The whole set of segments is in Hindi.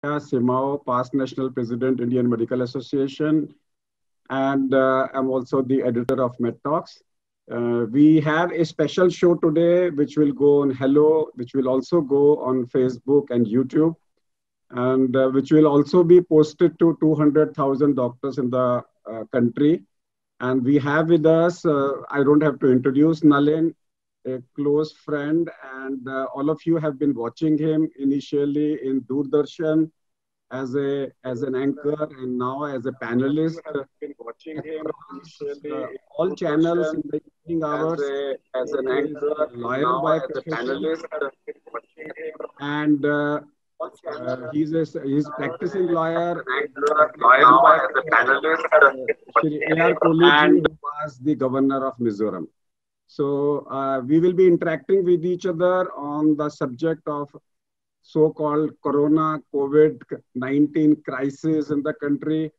Simao, past National President, Indian Medical Association, and I'm also the editor of MedTalks. We have a special show today, which will go on Hello, which will also go on Facebook and YouTube, and which will also be posted to 200,000 doctors in the country. And we have with us, I don't have to introduce Nalin, a close friend, and all of you have been watching him initially in Doordarshan as an anchor and now as a panelist across all channels in the evening hours. He is a lawyer by profession, and he's practicing lawyer now as a panelist. Shri A.R. Kohli, who was the governor of Mizoram. So we will be interacting with each other on the subject of so-called Corona COVID-19 crisis in the country.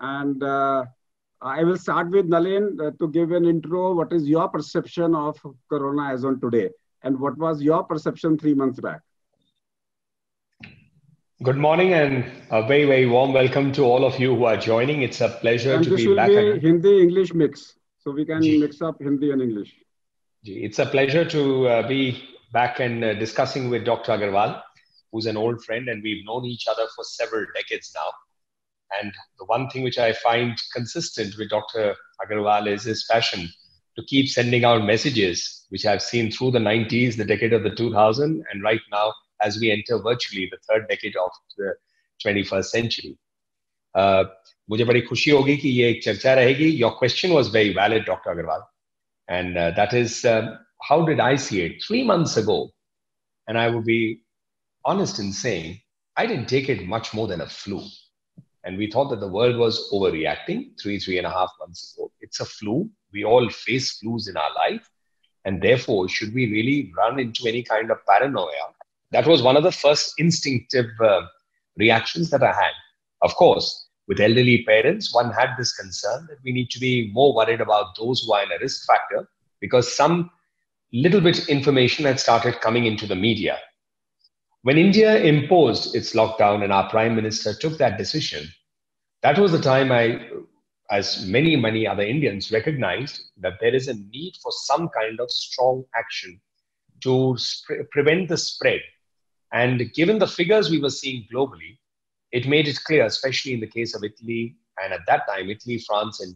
And I will start with Nalin to give an intro. What is your perception of Corona as on today? And what was your perception 3 months back? Good morning and a very, very warm welcome to all of you who are joining. It's a pleasure to be back. This will be Hindi-English mix. So we can mix up Hindi and English. It's a pleasure to be back and discussing with Dr. Agarwal, who's an old friend, and we've known each other for several decades now. And the one thing which I find consistent with Dr. Agarwal is his passion to keep sending out messages, which I've seen through the 90s, the decade of the 2000s, and right now, as we enter virtually the third decade of the 21st century. मुझे बड़ी खुशी होगी कि ये एक चर्चा रहेगी. Your question was very valid, Dr. Agarwal. And that is, how did I see it 3 months ago? And I would be honest in saying, I didn't take it much more than a flu. And we thought that the world was overreacting 3.5 months ago. It's a flu. We all face flus in our life. And therefore, should we really run into any kind of paranoia? That was one of the first instinctive reactions that I had. Of course, with elderly parents, one had this concern that we need to be more worried about those who are in a risk factor because some little bit information had started coming into the media. When India imposed its lockdown and our Prime Minister took that decision, that was the time I, as many, many other Indians, recognized that there is a need for some kind of strong action to prevent the spread. And given the figures we were seeing globally, it made it clear, especially in the case of Italy, and at that time, Italy, France, and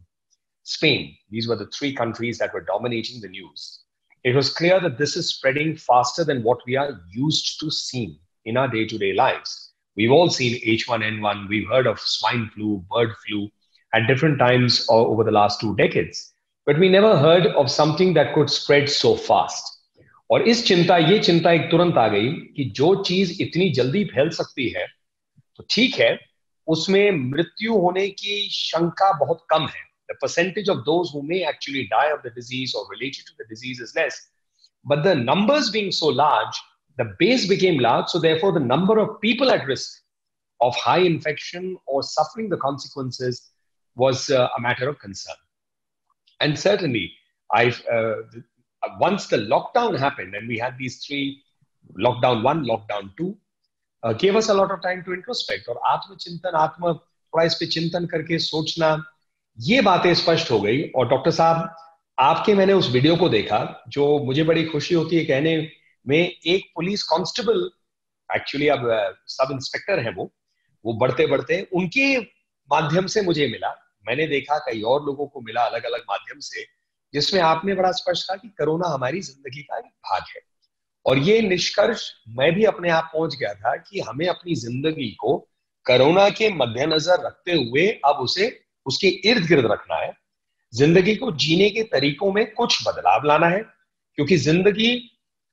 Spain. These were the three countries that were dominating the news. It was clear that this is spreading faster than what we are used to seeing in our day-to-day lives. We've all seen H1N1, we've heard of swine flu, bird flu at different times over the last 2 decades. But we never heard of something that could spread so fast. और ये चिंता एक तुरंत आ गई कि जो चीज इतनी जल्दी फैल सकती है तो ठीक है उसमें मृत्यु होने की शंका बहुत कम है. The percentage of those who may actually die of the disease or related to the disease is less. But the numbers being so large, the base became large, so therefore the number of people at risk of high infection or suffering the consequences was a matter of concern. And certainly, once the lockdown happened and we had these three, lockdown 1, lockdown 2, gave us a lot of time to introspect और आत्मचिंतन थोड़ा इस पे चिंतन करके सोचना ये बातें स्पष्ट हो गई. और डॉक्टर साहब आपके मैंने उस वीडियो को देखा जो मुझे बड़ी खुशी होती है कहने में. एक पुलिस कांस्टेबल एक्चुअली अब सब इंस्पेक्टर है वो बढ़ते बढ़ते उनके माध्यम से मुझे मिला. मैंने देखा कई और लोगों को मिला अलग अलग माध्यम से जिसमें आपने बड़ा स्पष्ट कहा कि कोरोना हमारी जिंदगी का एक भाग है. और ये निष्कर्ष मैं भी अपने आप पहुंच गया था कि हमें अपनी जिंदगी को कोरोना के मद्देनजर रखते हुए अब उसे उसके इर्द गिर्द रखना है. जिंदगी को जीने के तरीकों में कुछ बदलाव लाना है क्योंकि जिंदगी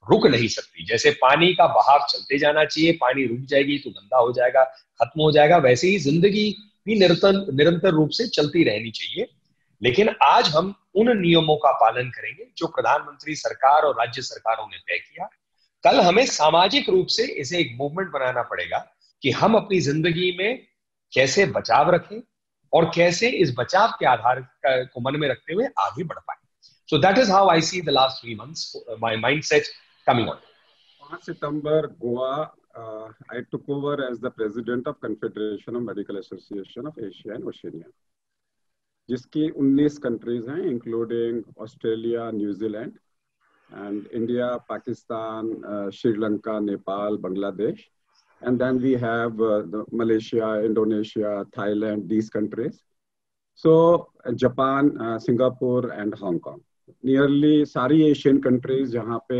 रुक नहीं सकती. जैसे पानी का बहाव चलते जाना चाहिए, पानी रुक जाएगी तो गंदा हो जाएगा, खत्म हो जाएगा, वैसे ही जिंदगी भी निरंतर रूप से चलती रहनी चाहिए. लेकिन आज हम उन नियमों का पालन करेंगे जो प्रधानमंत्री सरकार और राज्य सरकारों ने तय किया. कल हमें सामाजिक रूप से इसे एक मूवमेंट बनाना पड़ेगा कि हम अपनी जिंदगी में कैसे बचाव रखें और कैसे इस बचाव के आधार को मन में रखते हुए आगे बढ़ पाए. So that is how I see the last 3 months, my mindset coming on. 5 September Goa I took over as the president of Confederation of Medical Association of Asia and Oceania, जिसकी 19 countries हैं, including Australia, New Zealand, and India, Pakistan, Sri Lanka, Nepal, Bangladesh. And then we have Malaysia, Indonesia, Thailand, these countries. So Japan, Singapore, and Hong Kong. Nearly सारी एशियन कंट्रीज जहाँ पे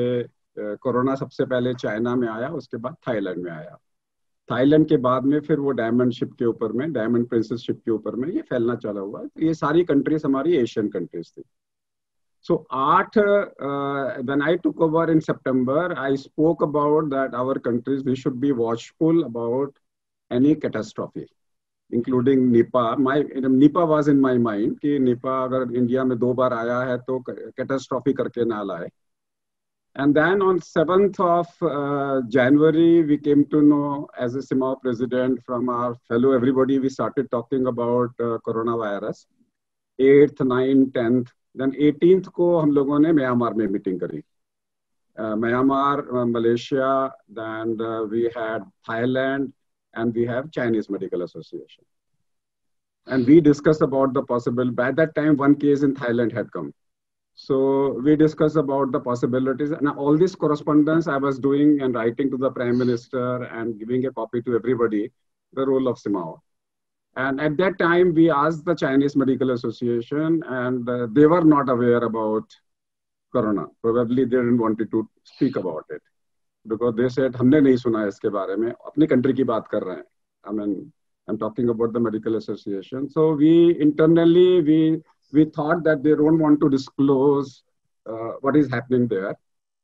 कोरोना सबसे पहले चाइना में आया, उसके बाद थाईलैंड में आया, थाईलैंड के बाद में फिर वो डायमंड शिप के ऊपर में, डायमंड प्रिंसेस शिप के ऊपर में ये फैलना चला हुआ है. ये सारी कंट्रीज हमारी एशियन कंट्रीज थी. So when I took over in September, I spoke about that our countries, we should be watchful about any catastrophe, including Nipah. Nipah was in my mind कि Nipah अगर इंडिया में 2 बार आया है तो catastrophe करके ना लाए. And then on 7th of January, we came to know as a CIMAO president from our fellow everybody, we started talking about coronavirus. 8th, 9th, 10th. Then 18th को हम लोगों ने म्यांमार में मीटिंग करी. Myanmar, Malaysia, then we had Thailand, and we have Chinese Medical Association. And we discussed about the possible, by that time one case in Thailand had come. So we discussed about the possibilities, and all this correspondence I was doing and writing to the Prime Minister and giving a copy to everybody, the role of CIMAO. And at that time, we asked the Chinese Medical Association, and they were not aware about corona. Probably they didn't want to speak about it because they said, "हमने नहीं सुना इसके बारे में, अपनी country की बात कर रहे हैं." I mean, I'm talking about the Medical Association. So we internally we thought that they don't want to disclose what is happening there.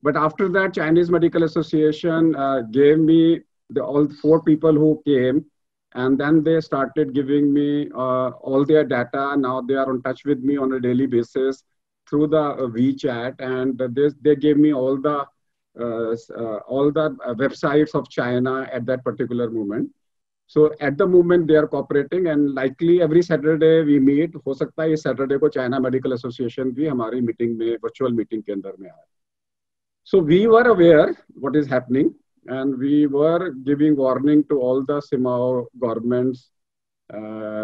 But after that, Chinese Medical Association gave me all 4 people who came. And then they started giving me all their data. Now they are in touch with me on a daily basis through the WeChat, and they gave me all the websites of China at that particular moment. So at the moment they are cooperating, and likely every Saturday we meet. हो सकता है ये Saturday को China Medical Association भी हमारी meeting में, virtual meeting के अंदर में आए. So we were aware what is happening. And we were giving warning to all the CIMAO governments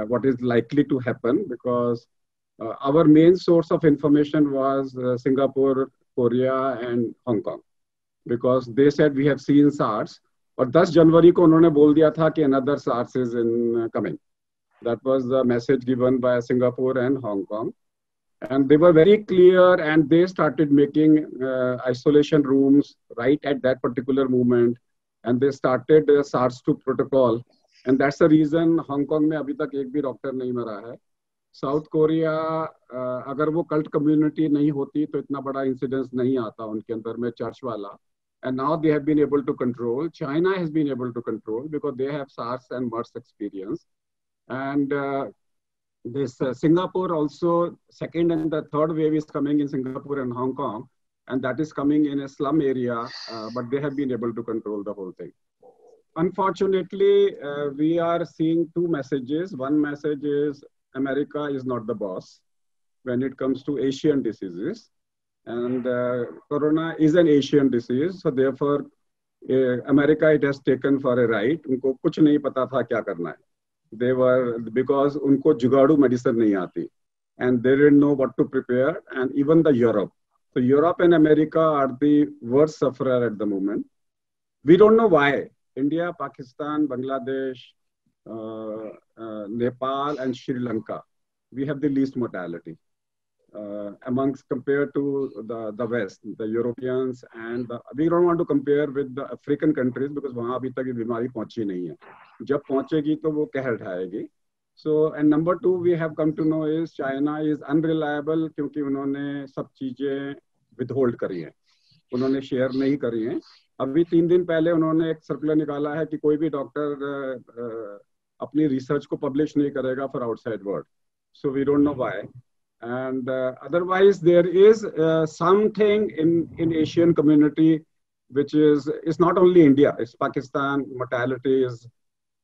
what is likely to happen, because our main source of information was Singapore, Korea, and Hong Kong, because they said we have seen SARS. और 10 जनवरी को उन्होंने बोल दिया था कि another SARS is coming. That was the message given by Singapore and Hong Kong. And they were very clear, and they started making isolation rooms right at that particular moment. And they started the SARS-2 protocol. And that's the reason Hong Kong में अभी तक एक भी डॉक्टर नहीं मरा है. South Korea, अगर वो cult community नहीं होती तो इतना बड़ा incidence नहीं आता उनके अंदर में church वाला. And now they have been able to control. China has been able to control because they have SARS and MERS experience. And this Singapore also, second and the third wave is coming in Singapore and Hong Kong, and that is coming in a slum area, but they have been able to control the whole thing. Unfortunately, we are seeing 2 messages. One message is America is not the boss when it comes to Asian diseases, and corona is an Asian disease, so therefore America it has taken for a ride. उनको कुछ नहीं पता था क्या करना है. They were, because उनको जुगाड़ू medicine नहीं आती, and they didn't know what to prepare. And even the Europe, so Europe and America are the worst sufferer at the moment. We don't know why. India, Pakistan, Bangladesh, Nepal, and Sri Lanka, we have the least mortality amongst compared to the West, the Europeans, and we don't want to compare with the African countries because वहाँ अभी तक ये बीमारी पहुँची नहीं है. जब पहुँचेगी तो वो कहर ढाएगी. So, and number 2 we have come to know is China is unreliable क्योंकि उन्होंने सब चीजें withhold करी हैं, उन्होंने share नहीं करी हैं. अभी 3 दिन पहले उन्होंने एक सर्कुलर निकाला है कि कोई भी डॉक्टर अपनी रिसर्च को पब्लिश नहीं करेगा for outside world. So we don't know why. And otherwise there is something in Asian community which is, it's not only India, it's Pakistan. Mortality is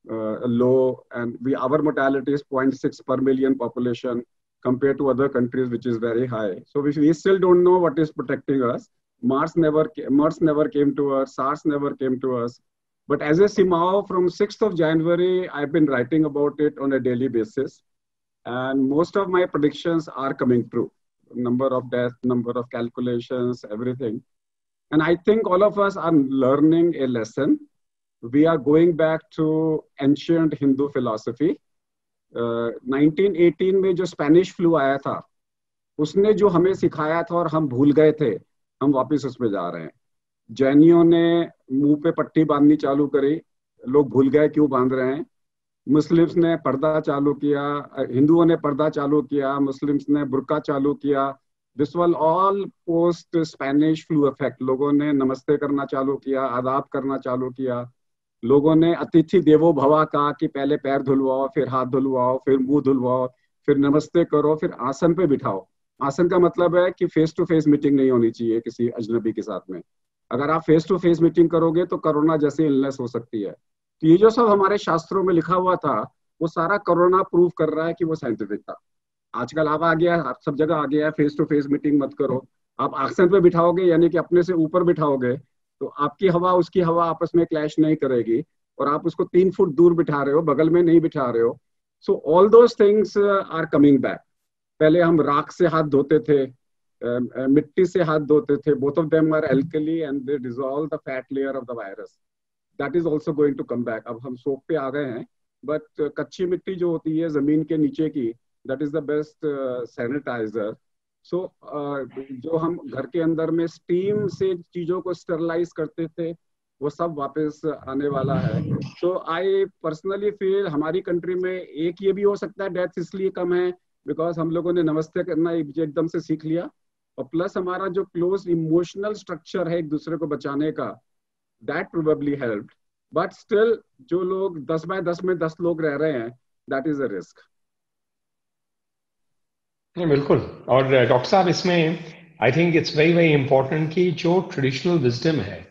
low, and our mortality is 0.6 per million population compared to other countries which is very high. So we still don't know what is protecting us. MERS never came to us, SARS never came to us. But as a CMAO, from 6th of January, I've been writing about it on a daily basis. And most of my predictions are coming true. Number of deaths, number of calculations, everything. And I think all of us are learning a lesson. We are going back to ancient Hindu philosophy. 1918 में जो स्पेनिश फ्लू आया था, उसने जो हमें सिखाया था और हम भूल गए थे, हम वापस उसमें जा रहे हैं. जैनियों ने मुंह पे पट्टी बांधनी चालू करी, लोग भूल गए क्यों बांध रहे हैं. मुस्लिम्स ने पर्दा चालू किया, हिंदुओं ने पर्दा चालू किया, मुस्लिम्स ने बुर्का चालू किया. This was all post Spanish flu effect. लोगों ने नमस्ते करना चालू किया, आदाब करना चालू किया. लोगों ने अतिथि देवो भवा कहा कि पहले पैर धुलवाओ, फिर हाथ धुलवाओ, फिर मुंह धुलवाओ, फिर नमस्ते करो, फिर आसन पे बिठाओ. आसन का मतलब है कि फेस टू फेस मीटिंग नहीं होनी चाहिए किसी अजनबी के साथ में. अगर आप फेस टू फेस मीटिंग करोगे तो कोरोना जैसी इलनेस हो सकती है. तो ये जो सब हमारे शास्त्रों में लिखा हुआ था, वो सारा कोरोना प्रूव कर रहा है कि वो साइंटिफिक था. आजकल आप आ गया, आप सब जगह आ गया है, फेस टू फेस मीटिंग मत करो. आप आसन पे बिठाओगे यानी कि अपने से ऊपर बिठाओगे, तो आपकी हवा उसकी हवा आपस में क्लैश नहीं करेगी. और आप उसको 3 फुट दूर बिठा रहे हो, बगल में नहीं बिठा रहे हो. So all those things are coming back. पहले हम राख से हाथ धोते थे, मिट्टी से हाथ धोते थे. Both of them are alkali and they dissolve the fat layer of the virus. That is also going to come back. अब हम सोप पे आ गए हैं, बट कच्ची मिट्टी जो होती है जमीन के नीचे की, that is the best sanitiser. So जो हम घर के अंदर में स्टीम से चीजों को स्टरलाइज करते थे, वो सब वापस आने वाला है. तो आई पर्सनली फील हमारी कंट्री में एक ये भी हो सकता है डेथ इसलिए कम है बिकॉज हम लोगों ने नमस्ते करना एकदम से सीख लिया. और प्लस हमारा जो क्लोज इमोशनल स्ट्रक्चर है एक दूसरे को बचाने का, that probably helped. But still जो लोग 10 बाय 10 में 10 लोग रह रहे हैं, दैट इज अ रिस्क. बिल्कुल. और डॉक्टर साहब, इसमें I think it's very very important कि जो ट्रेडिशनल विजडम है,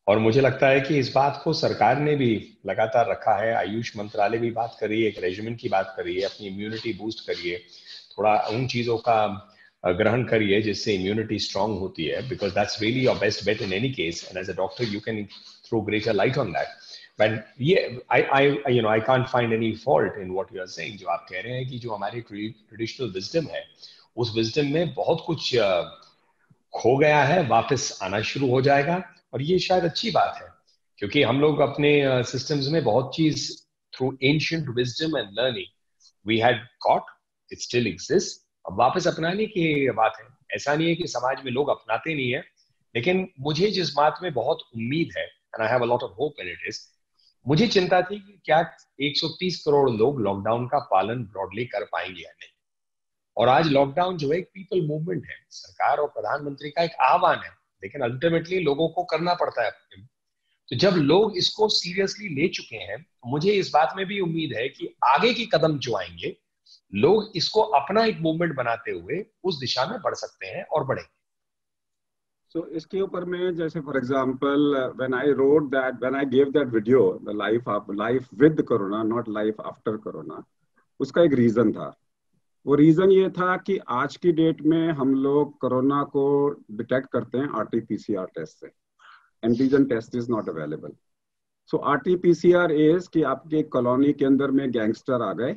और मुझे लगता है कि इस बात को सरकार ने भी लगातार रखा है. आयुष मंत्रालय भी बात कर रही है, एक रेजिमेंट की बात कर रही है, अपनी इम्यूनिटी बूस्ट करिए, थोड़ा उन चीज़ों का ग्रहण करिए जिससे इम्यूनिटी स्ट्रांग होती है, because that's really your best bet in any case. And as a doctor you can throw greater light on that. But ये I can't find any fault in what you are saying. जो आप कह रहे हैं कि जो हमारी ट्रेडिशनल विजडम है, उस विजडम में बहुत कुछ खो गया है, वापस आना शुरू हो जाएगा. और ये शायद अच्छी बात है, क्योंकि हम लोग अपने सिस्टम्स में बहुत चीज through ancient wisdom and learning we had got, it still exist. अब वापस अपनाने की बात है. ऐसा नहीं है कि समाज में लोग अपनाते नहीं है, लेकिन मुझे जिस बात में बहुत उम्मीद है, and I have a lot of hope in it is, मुझे चिंता थी कि क्या 130 करोड़ लोग लॉकडाउन का पालन ब्रॉडली कर पाएंगे या नहीं. और आज लॉकडाउन जो है एक पीपल मूवमेंट है, सरकार और प्रधानमंत्री का एक आह्वान है, लेकिन अल्टीमेटली लोगों को करना पड़ता है. तो जब लोग इसको सीरियसली ले चुके हैं, तो मुझे इस बात में भी उम्मीद है कि आगे के कदम जो आएंगे, लोग इसको अपना एक मूवमेंट बनाते हुए उस दिशा में बढ़ सकते हैं और बढ़ेंगे. सो इसके ऊपर में जैसे for example when I wrote that, when I give that video the life with corona, not life after corona, उसका एक रीजन था. वो रीजन ये था कि आज की डेट में हम लोग कोरोना को डिटेक्ट करते हैं RT-PCR टेस्ट से. Antigen test is not available. So RT-PCR is कि आपके कॉलोनी के अंदर में गैंगस्टर आ गए,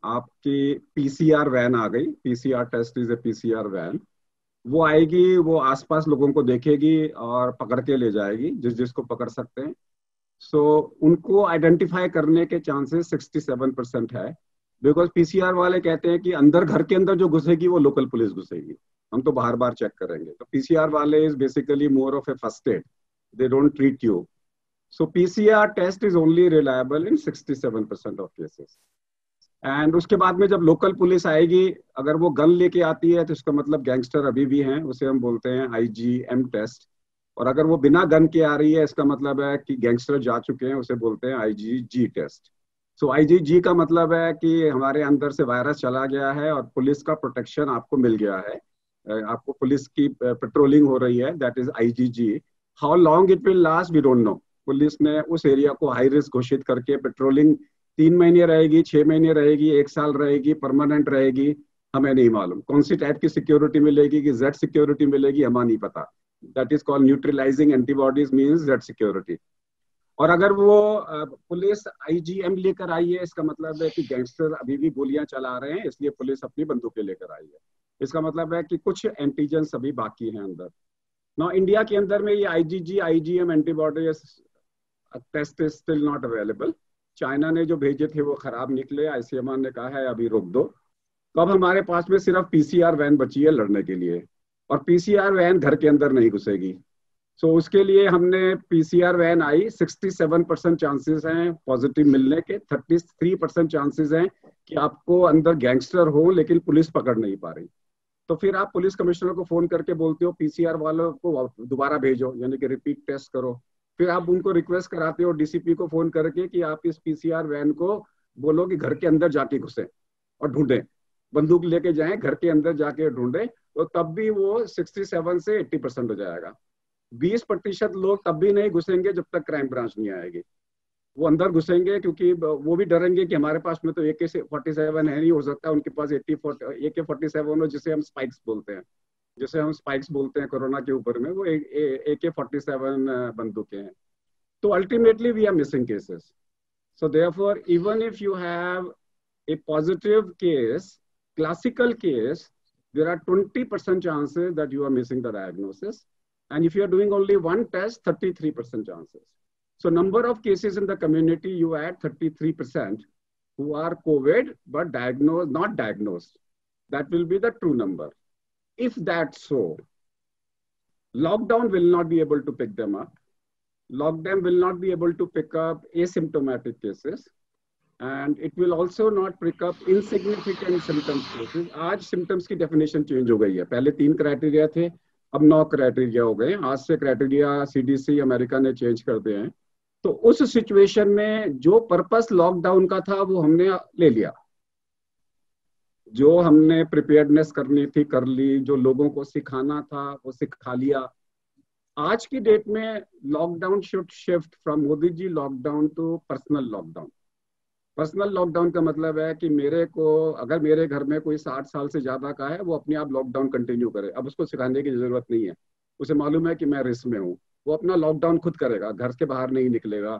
आपकी PCR वैन आ गई. PCR test is a PCR van. वो आएगी, वो आसपास लोगों को देखेगी और पकड़ के ले जाएगी जिसको पकड़ सकते हैं. सो उनको आइडेंटिफाई करने के चांसेस 67% है, बिकॉज PCR वाले कहते हैं कि अंदर घर के अंदर जो घुसेगी वो लोकल पुलिस घुसेगी, हम तो बार बार चेक करेंगे. तो PCR वाले is basically more of a first aid, they don't treat you. So PCR test is only reliable in 67% of cases. And उसके बाद में जब लोकल पुलिस आएगी, अगर वो गन लेके आती है तो इसका मतलब गैंगस्टर अभी भी हैं, उसे हम बोलते हैं IgM टेस्ट. और अगर वो बिना गन के आ रही है, इसका मतलब है कि गैंगस्टर जा चुके हैं, उसे बोलते हैं IgG टेस्ट. सो IgG का मतलब है कि हमारे अंदर से वायरस चला गया है और पुलिस का प्रोटेक्शन आपको मिल गया है, आपको पुलिस की पेट्रोलिंग हो रही है, that is IgG. How long it will last we don't know. Police ने उस एरिया को हाई रिस्क घोषित करके पेट्रोलिंग 3 महीने रहेगी, 6 महीने रहेगी, 1 साल रहेगी, परमानेंट रहेगी, हमें नहीं मालूम. कौन सी टाइप की सिक्योरिटी मिलेगी, कि Z सिक्योरिटी मिलेगी, हमें नहीं पता. That is called neutralising antibodies means Z security. और अगर वो पुलिस आईजीएम लेकर आई है, इसका मतलब है कि गैंगस्टर अभी भी गोलियां चला रहे हैं, इसलिए पुलिस अपनी बंदूकें लेकर आई है। इसका मतलब है कि कुछ एंटीजन अभी बाकी हैं अंदर। ना इंडिया के अंदर में ये IgG IgM antibody test is still not available. China ने जो भेजे थे वो खराब निकले, आईसीएमआर ने कहा है अभी रोक दो। तो अब हमारे पास में सिर्फ पीसीआर वैन बची है लड़ने के लिए, और पीसीआर वैन घर के अंदर नहीं घुसेगी। सो उसके लिए हमने पीसीआर वैन आई, 67% चांसेस हैं पॉजिटिव मिलने के, 33% चांसेस हैं कि आपको अंदर गैंगस्टर हो लेकिन पुलिस पकड़ नहीं पा रही। तो फिर आप पुलिस कमिश्नर को फोन करके बोलते हो पीसीआर वालों को दोबारा भेजो, यानी कि रिपीट टेस्ट करो। फिर आप उनको रिक्वेस्ट कराते हो डीसीपी को फोन करके कि आप इस पीसीआर वैन को बोलो कि घर के अंदर जाके घुसे और ढूंढे, बंदूक लेके जाएं, घर के अंदर जाके ढूंढे। तो तब भी वो 67 से 80% हो जाएगा। 20% लोग तब भी नहीं घुसेंगे जब तक क्राइम ब्रांच नहीं आएगी। वो अंदर घुसेंगे क्योंकि वो भी डरेंगे कि हमारे पास में तो AK-47 है, नहीं हो सकता उनके पास AK-47 हो, जिसे हम स्पाइक्स बोलते हैं, कोरोना के ऊपर में वो AK-47 बंदूकें हैं। तो ultimately we are missing cases. So therefore even if you have a positive case, classical case, there are 20% chances that you are missing the diagnosis. And if you are doing only one test, 33% chances. So number of cases in the community, you add 33% who are COVID, but diagnosed, not diagnosed. That will be the true number. If that's so, lockdown will not be able to pick them up. Lockdown will not be able to pick up asymptomatic cases. And it will also not pick up insignificant symptoms cases. आज symptoms की definition change हो गई है। पहले 3 क्राइटेरिया थे, अब 9 क्राइटेरिया हो गए। आज से क्राइटेरिया CDC अमेरिका ने चेंज कर दिए हैं। तो उस सिचुएशन में जो पर्पस लॉकडाउन का था वो हमने ले लिया, जो हमने प्रिपेयर्डनेस करनी थी कर ली, जो लोगों को सिखाना था वो सिखा लिया। आज की डेट में lockdown should shift from Modi ji lockdown to personal lockdown. Personal lockdown का मतलब है कि मेरे को, अगर मेरे घर में कोई 60 साल से ज्यादा का है, वो अपने आप लॉकडाउन कंटिन्यू करे। अब उसको सिखाने की जरूरत नहीं है, उसे मालूम है कि मैं रिस्क में हूँ, वो अपना लॉकडाउन खुद करेगा, घर के बाहर नहीं निकलेगा,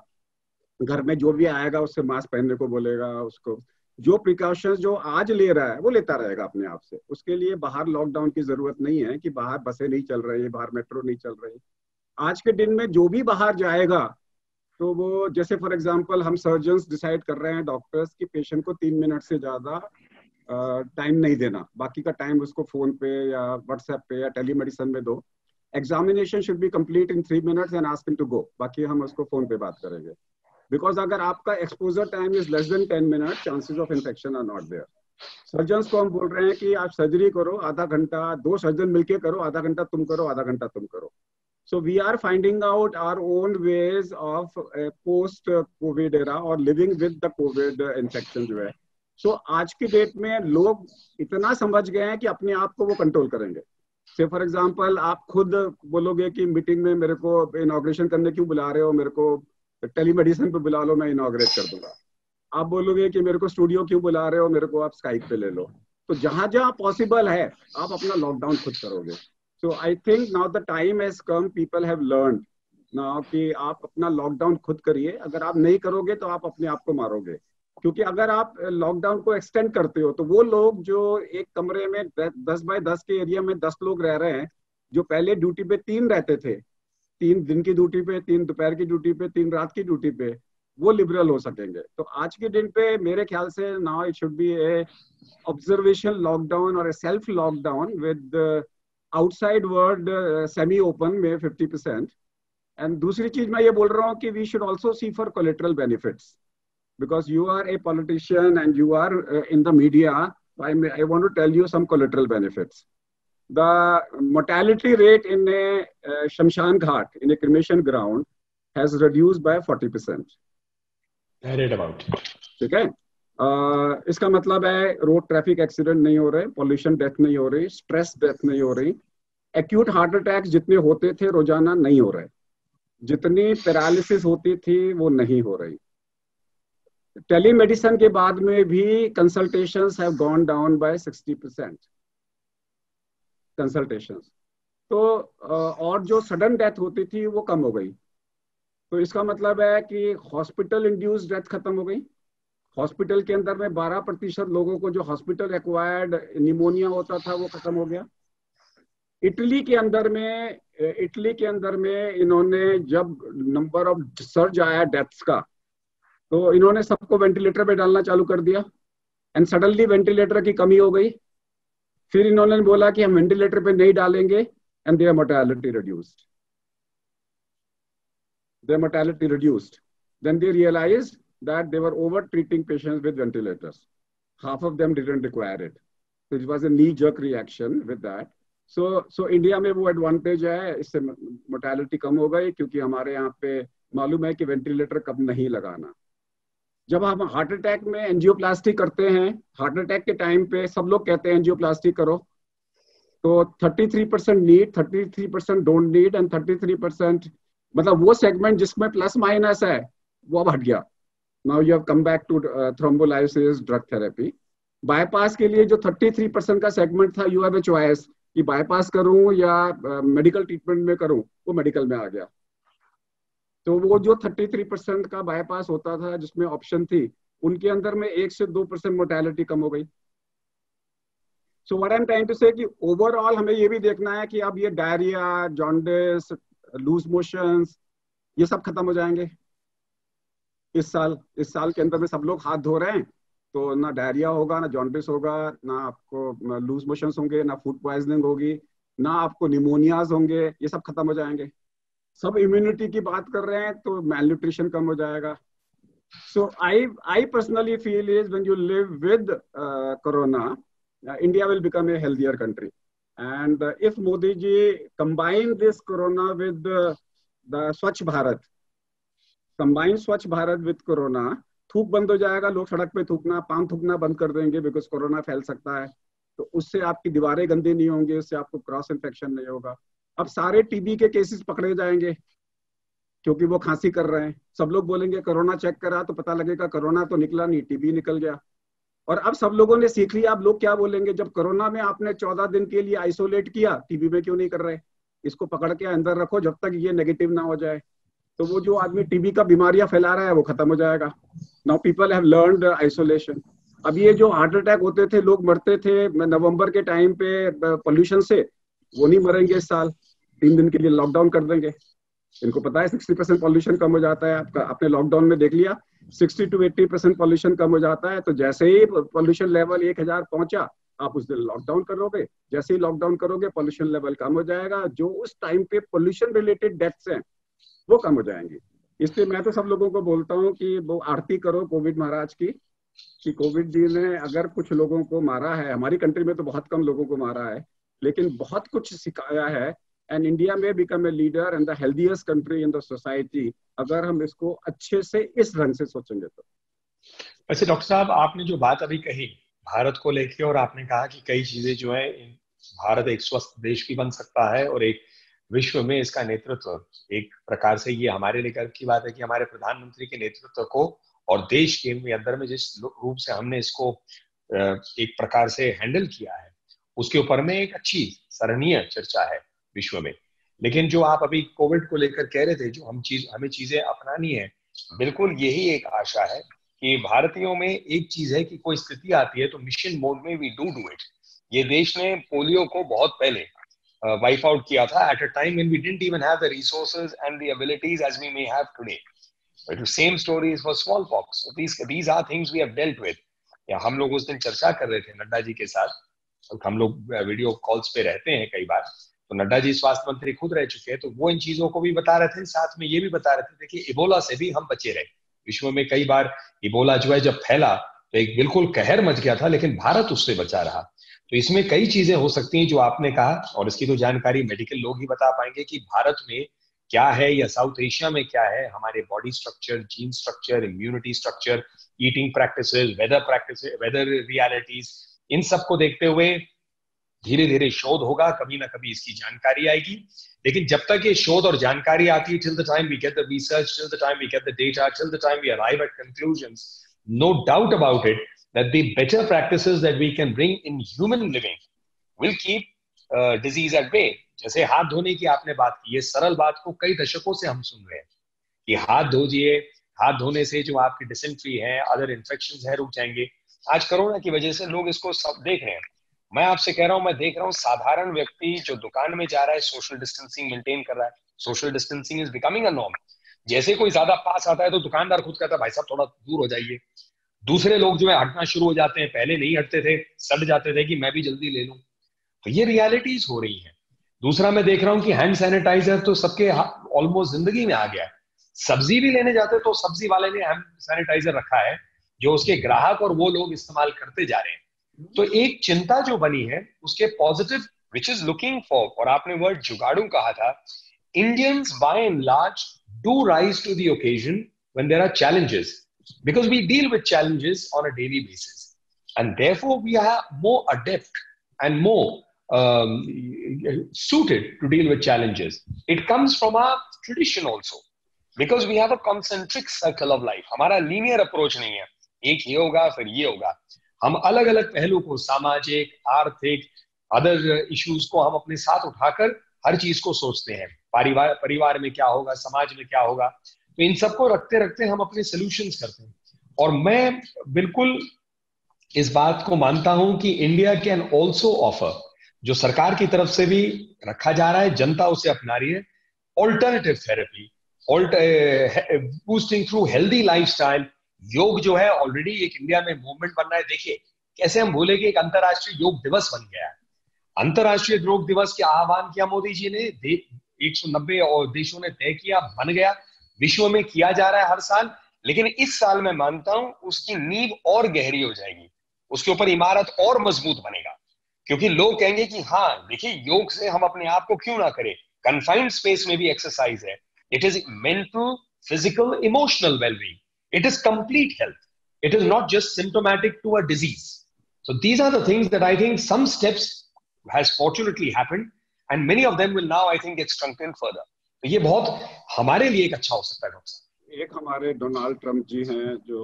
घर में जो भी आएगा उससे मास्क पहनने को बोलेगा, उसको जो प्रिकॉशंस जो आज ले रहा है वो लेता रहेगा अपने आप से। उसके लिए बाहर लॉकडाउन की जरूरत नहीं है कि बाहर बसें नहीं चल रही, बाहर मेट्रो नहीं चल रही। आज के दिन में जो भी बाहर जाएगा, तो वो जैसे फॉर एग्जांपल हम सर्जन्स डिसाइड कर रहे हैं, डॉक्टर्स की पेशेंट को 3 मिनट से ज्यादा टाइम नहीं देना, बाकी का टाइम उसको फोन पे या व्हाट्सएप पे या टेलीमेडिसिन में दो। Examination should be complete in 3 minutes and ask him to go, बाकी हम उसको फोन पे बात करेंगे। बिकॉज अगर आपका exposure time is less than 10 minute, chances of infection are not there. Surgeons को हम बोल रहे हैं कि आप सर्जरी करो आधा घंटा, 2 सर्जन मिलके करो, आधा घंटा तुम करो, आधा घंटा तुम करो। So we are finding out our own ways of post-COVID era or living with the COVID infection जो है। So आज की डेट में लोग इतना समझ गए हैं कि अपने आप को वो कंट्रोल करेंगे। से फॉर एग्जांपल आप खुद बोलोगे कि मीटिंग में मेरे को इनॉग्रेशन करने क्यों बुला रहे हो, मेरे को टेलीमेडिसिन पे बुला लो, मैं इनॉग्रेट कर दूंगा। आप बोलोगे कि मेरे को स्टूडियो क्यों बुला रहे हो, मेरे को आप स्काइप पे ले लो। तो जहां जहां पॉसिबल है आप अपना लॉकडाउन खुद करोगे। So I think now the time has come, people have learned now कि आप अपना लॉकडाउन खुद करिए। अगर आप नहीं करोगे तो आप अपने आप को मारोगे, क्योंकि अगर आप लॉकडाउन को एक्सटेंड करते हो तो वो लोग जो एक कमरे में 10 बाय 10 के एरिया में 10 लोग रह रहे हैं, जो पहले ड्यूटी पे 3 रहते थे, 3 दिन की ड्यूटी पे, 3 दोपहर की ड्यूटी पे, 3 रात की ड्यूटी पे, वो लिबरल हो सकेंगे। तो आज के दिन पे मेरे ख्याल से now it should be a observation lockdown और a self lockdown with outside world semi open में 50%। एंड दूसरी चीज मैं ये बोल रहा हूँ कि we should also see for collateral benefits, because you are a politician and you are in the media. I want to tell you some collateral benefits. The mortality rate in a Shamshan Ghat, in a cremation ground, has reduced by 40%. I read about it. ठीक है, इसका मतलब है रोड ट्रैफिक एक्सीडेंट नहीं हो रहे, पॉल्यूशन डेथ नहीं हो रही, स्ट्रेस डेथ नहीं हो रही, एक्यूट हार्ट अटैक्स जितने होते थे रोजाना नहीं हो रहे, जितनी पैरालिसिस होती थी वो नहीं हो रही। टेलीमेडिसिन के बाद में भी consultations have gone down by 60% consultations. तो और जो सडन डेथ होती थी वो कम हो गई। तो इसका मतलब है कि हॉस्पिटल इंड्यूस्ड डेथ खत्म हो गई। हॉस्पिटल के अंदर में 12% लोगों को जो हॉस्पिटल एक्वायर्ड निमोनिया होता था वो खत्म हो गया। इटली के अंदर में इन्होंने जब नंबर ऑफ सर्ज आया डेथ्स का, तो इन्होंने सबको वेंटिलेटर पे डालना चालू कर दिया एंड सडनली वेंटिलेटर की कमी हो गई। फिर इन्होंने बोला कि हम वेंटिलेटर पे नहीं डालेंगे and their mortality reduced. Then they realized that they were over treating patients with ventilators. Half of them didn't require it. So it was a knee jerk reaction with that. So India में वो एडवांटेज है, इससे मोर्टेलिटी कम हो गई, क्योंकि हमारे यहाँ पे मालूम है कि वेंटिलेटर कब नहीं लगाना। जब हम हार्ट अटैक में एंजियोप्लास्टी करते हैं, हार्ट अटैक के टाइम पे सब लोग कहते हैं एंजियोप्लास्टी करो, तो 33% नीड, 33% डोंट नीड एंड 33%, मतलब वो सेगमेंट जिसमें प्लस माइनस है वो अब हट गया। Now you have come back to thrombolysis drug therapy. Bypass के लिए जो 33% का सेगमेंट था, यू हैव ए चॉइस कि बाईपास करूं या मेडिकल ट्रीटमेंट में करूं, वो मेडिकल में आ गया। तो वो जो 33% का बाईपास होता था जिसमें ऑप्शन थी, उनके अंदर में 1 से 2% मोर्टेलिटी कम हो गई। So what I am trying to say कि ओवरऑल हमें ये भी देखना है कि अब ये डायरिया, जॉन्डिस, लूज मोशंस, ये सब खत्म हो जाएंगे इस साल के अंदर में। सब लोग हाथ धो रहे हैं, तो ना डायरिया होगा, ना जॉन्डिस होगा, ना आपको लूज मोशंस होंगे, ना फूड पॉइजनिंग होगी, ना आपको निमोनियाज होंगे, ये सब खत्म हो जाएंगे। सब इम्यूनिटी की बात कर रहे हैं, तो मैल न्यूट्रिशन कम हो जाएगा। So I personally feel is when you live with corona, India will become a healthier country. And if Modi ji combine this corona with the Swachh Bharat, combine Swachh Bharat with corona, थूक बंद हो जाएगा, लोग सड़क पे थूकना, पान थूकना बंद कर देंगे, बिकॉज कोरोना फैल सकता है। तो उससे आपकी दीवारें गंदी नहीं होंगी, उससे आपको क्रॉस इन्फेक्शन नहीं होगा। अब सारे टीबी के केसेस पकड़े जाएंगे क्योंकि वो खांसी कर रहे हैं। सब लोग बोलेंगे कोरोना चेक करा, तो पता लगेगा कोरोना तो निकला नहीं, टीबी निकल गया। और अब सब लोगों ने सीख लिया, अब लोग क्या बोलेंगे, जब कोरोना में आपने 14 दिन के लिए आइसोलेट किया, टीबी में क्यों नहीं कर रहे? इसको पकड़ के अंदर रखो जब तक ये नेगेटिव ना हो जाए। तो वो जो आदमी टीबी का बीमारियां फैला रहा है वो खत्म हो जाएगा। Now people have learned isolation. अब ये जो हार्ट अटैक होते थे, लोग मरते थे नवंबर के टाइम पे पोल्यूशन से, वो नहीं मरेंगे इस साल। 3 दिन के लिए लॉकडाउन कर देंगे। इनको पता है 60% पॉल्यूशन कम हो जाता है आपका। आपने लॉकडाउन में देख लिया 60 to 80% पॉल्यूशन कम हो जाता है। तो जैसे ही पॉल्यूशन लेवल 1000 पहुंचा, आप उस दिन लॉकडाउन करोगे। जैसे ही लॉकडाउन करोगे, पॉल्यूशन लेवल कम हो जाएगा। जो उस टाइम पे पॉल्यूशन रिलेटेड डेथ्स हैं वो कम हो जाएंगी। इसलिए मैं तो सब लोगों को बोलता हूँ कि वो आरती करो कोविड महाराज की, कि कोविड जी ने अगर कुछ लोगों को मारा है, हमारी कंट्री में तो बहुत कम लोगों को मारा है, लेकिन बहुत कुछ सिखाया है। एंड इंडिया में become a leader and the healthiest country in the society, अगर हम इसको अच्छे से इस ढंग से सोचेंगे तो। वैसे डॉक्टर साहब, आपने जो बात अभी कही भारत को लेके, और आपने कहा कि कई चीजें जो है, भारत एक स्वस्थ देश भी बन सकता है और एक विश्व में इसका नेतृत्व, एक प्रकार से ये हमारे लिए गर्व की बात है कि हमारे प्रधानमंत्री के नेतृत्व को और देश के अंदर में जिस रूप से हमने इसको एक प्रकार से हैंडल किया है, उसके ऊपर में एक अच्छी सराहनीय चर्चा है विश्व में। लेकिन जो आप अभी कोविड को लेकर कह रहे थे, जो हमें चीजें अपनानी है, बिल्कुल यही एक आशा है कि भारतीयों में एक चीज है कि कोई स्थिति आती है तो मिशन मोड में वी डू इट। ये देश ने पोलियो को बहुत पहले वाइप आउट किया था, at a time when we didn't even have the resources and the abilities as we may have today. The same story is for smallpox. These are things we have dealt with. या हम लोग उस दिन चर्चा कर रहे थे नड्डा जी के साथ, हम लोग वीडियो कॉल्स पे रहते हैं कई बार, तो नड्डा जी स्वास्थ्य मंत्री खुद रह चुके हैं, तो वो इन चीजों को भी बता रहे थे, साथ में ये भी बता रहे थे, देखिए इबोला से भी हम बचे रहे। विश्व में कई बार इबोला जो है जब फैला तो एक बिल्कुल कहर मच गया था, लेकिन भारत उससे बचा रहा। तो इसमें कई चीजें हो सकती हैं जो आपने कहा, और इसकी तो जानकारी मेडिकल लोग ही बता पाएंगे कि भारत में क्या है या साउथ एशिया में क्या है, हमारे body structure, gene structure, immunity structure, eating practices, weather realities, इन सब को देखते हुए धीरे धीरे शोध होगा, कभी ना कभी इसकी जानकारी आएगी। लेकिन जब तक ये शोध और जानकारी आती है, till the time we get the research, till the time we get the data, till the time we arrive at conclusions, no doubt about it that the better practices that we can bring in human living will keep disease at bay. जैसे हाथ धोने की आपने बात की, ये सरल बात को कई दशकों से हम सुन रहे हैं, कि हाथ धोजिए, हाथ धोने से जो आपके डिसेंट्री है, अदर इन्फेक्शन है, रुक जाएंगे। आज कोरोना की वजह से लोग इसको सब देख रहे हैं। मैं आपसे कह रहा हूं, मैं देख रहा हूं साधारण व्यक्ति जो दुकान में जा रहा है सोशल डिस्टेंसिंग मेंटेन कर रहा है। Social distancing is becoming a norm. जैसे कोई ज्यादा पास आता है तो दुकानदार खुद कहता है भाई साहब थोड़ा दूर हो जाइए। दूसरे लोग जो है हटना शुरू हो जाते हैं, पहले नहीं हटते थे, सट जाते थे कि मैं भी जल्दी ले लूं। तो ये रियलिटीज हो रही है। दूसरा मैं देख रहा हूं कि हैंड सैनिटाइजर तो सबके ऑलमोस्ट जिंदगी में आ गया है। सब्जी भी लेने जाते तो सब्जी वाले ने हैंड सैनिटाइजर रखा है, जो उसके ग्राहक और वो लोग इस्तेमाल करते जा रहे हैं। तो एक चिंता जो बनी है उसके positive which is looking for, और आपने वर्ड जुगाड़ू कहा था, Indians by and large do rise to the occasion when there are challenges, because we deal with challenges on a daily basis, and therefore we are more adept and more suited to deal with challenges. It comes from our tradition also, because we have a concentric circle of life. हमारा linear approach नहीं है, एक ये होगा फिर ये होगा। हम अलग अलग पहलू को, सामाजिक, आर्थिक, अदर इश्यूज को हम अपने साथ उठाकर हर चीज को सोचते हैं। परिवार में क्या होगा, समाज में क्या होगा, तो इन सबको रखते रखते हम अपने सोल्यूशंस करते हैं। और मैं बिल्कुल इस बात को मानता हूं कि इंडिया कैन ऑल्सो ऑफर, जो सरकार की तरफ से भी रखा जा रहा है, जनता उसे अपना रही है, alternative therapy, boosting through healthy lifestyle. योग जो है ऑलरेडी एक इंडिया में मूवमेंट बन रहा है। देखिए कैसे हम भूले कि एक अंतरराष्ट्रीय योग दिवस बन गया है। अंतरराष्ट्रीय योग दिवस के आह्वान किया मोदी जी ने, 190 और देशों ने तय किया, बन गया, विश्व में किया जा रहा है हर साल। लेकिन इस साल मैं मानता हूं उसकी नींव और गहरी हो जाएगी, उसके ऊपर इमारत और मजबूत बनेगा, क्योंकि लोग कहेंगे कि हाँ देखिए योग से हम अपने आप को क्यों ना करें, कन्फाइंड स्पेस में भी एक्सरसाइज है। It is mental, physical, emotional wellbeing, it is complete health, it is not just symptomatic to a disease. So these are the things that I think some steps has fortunately happened, and many of them will now I think get strengthened further. तो ये बहुत हमारे लिए एक अच्छा हो सकता है डॉक्टर साहब। एक हमारे डोनाल्ड ट्रंप जी हैं जो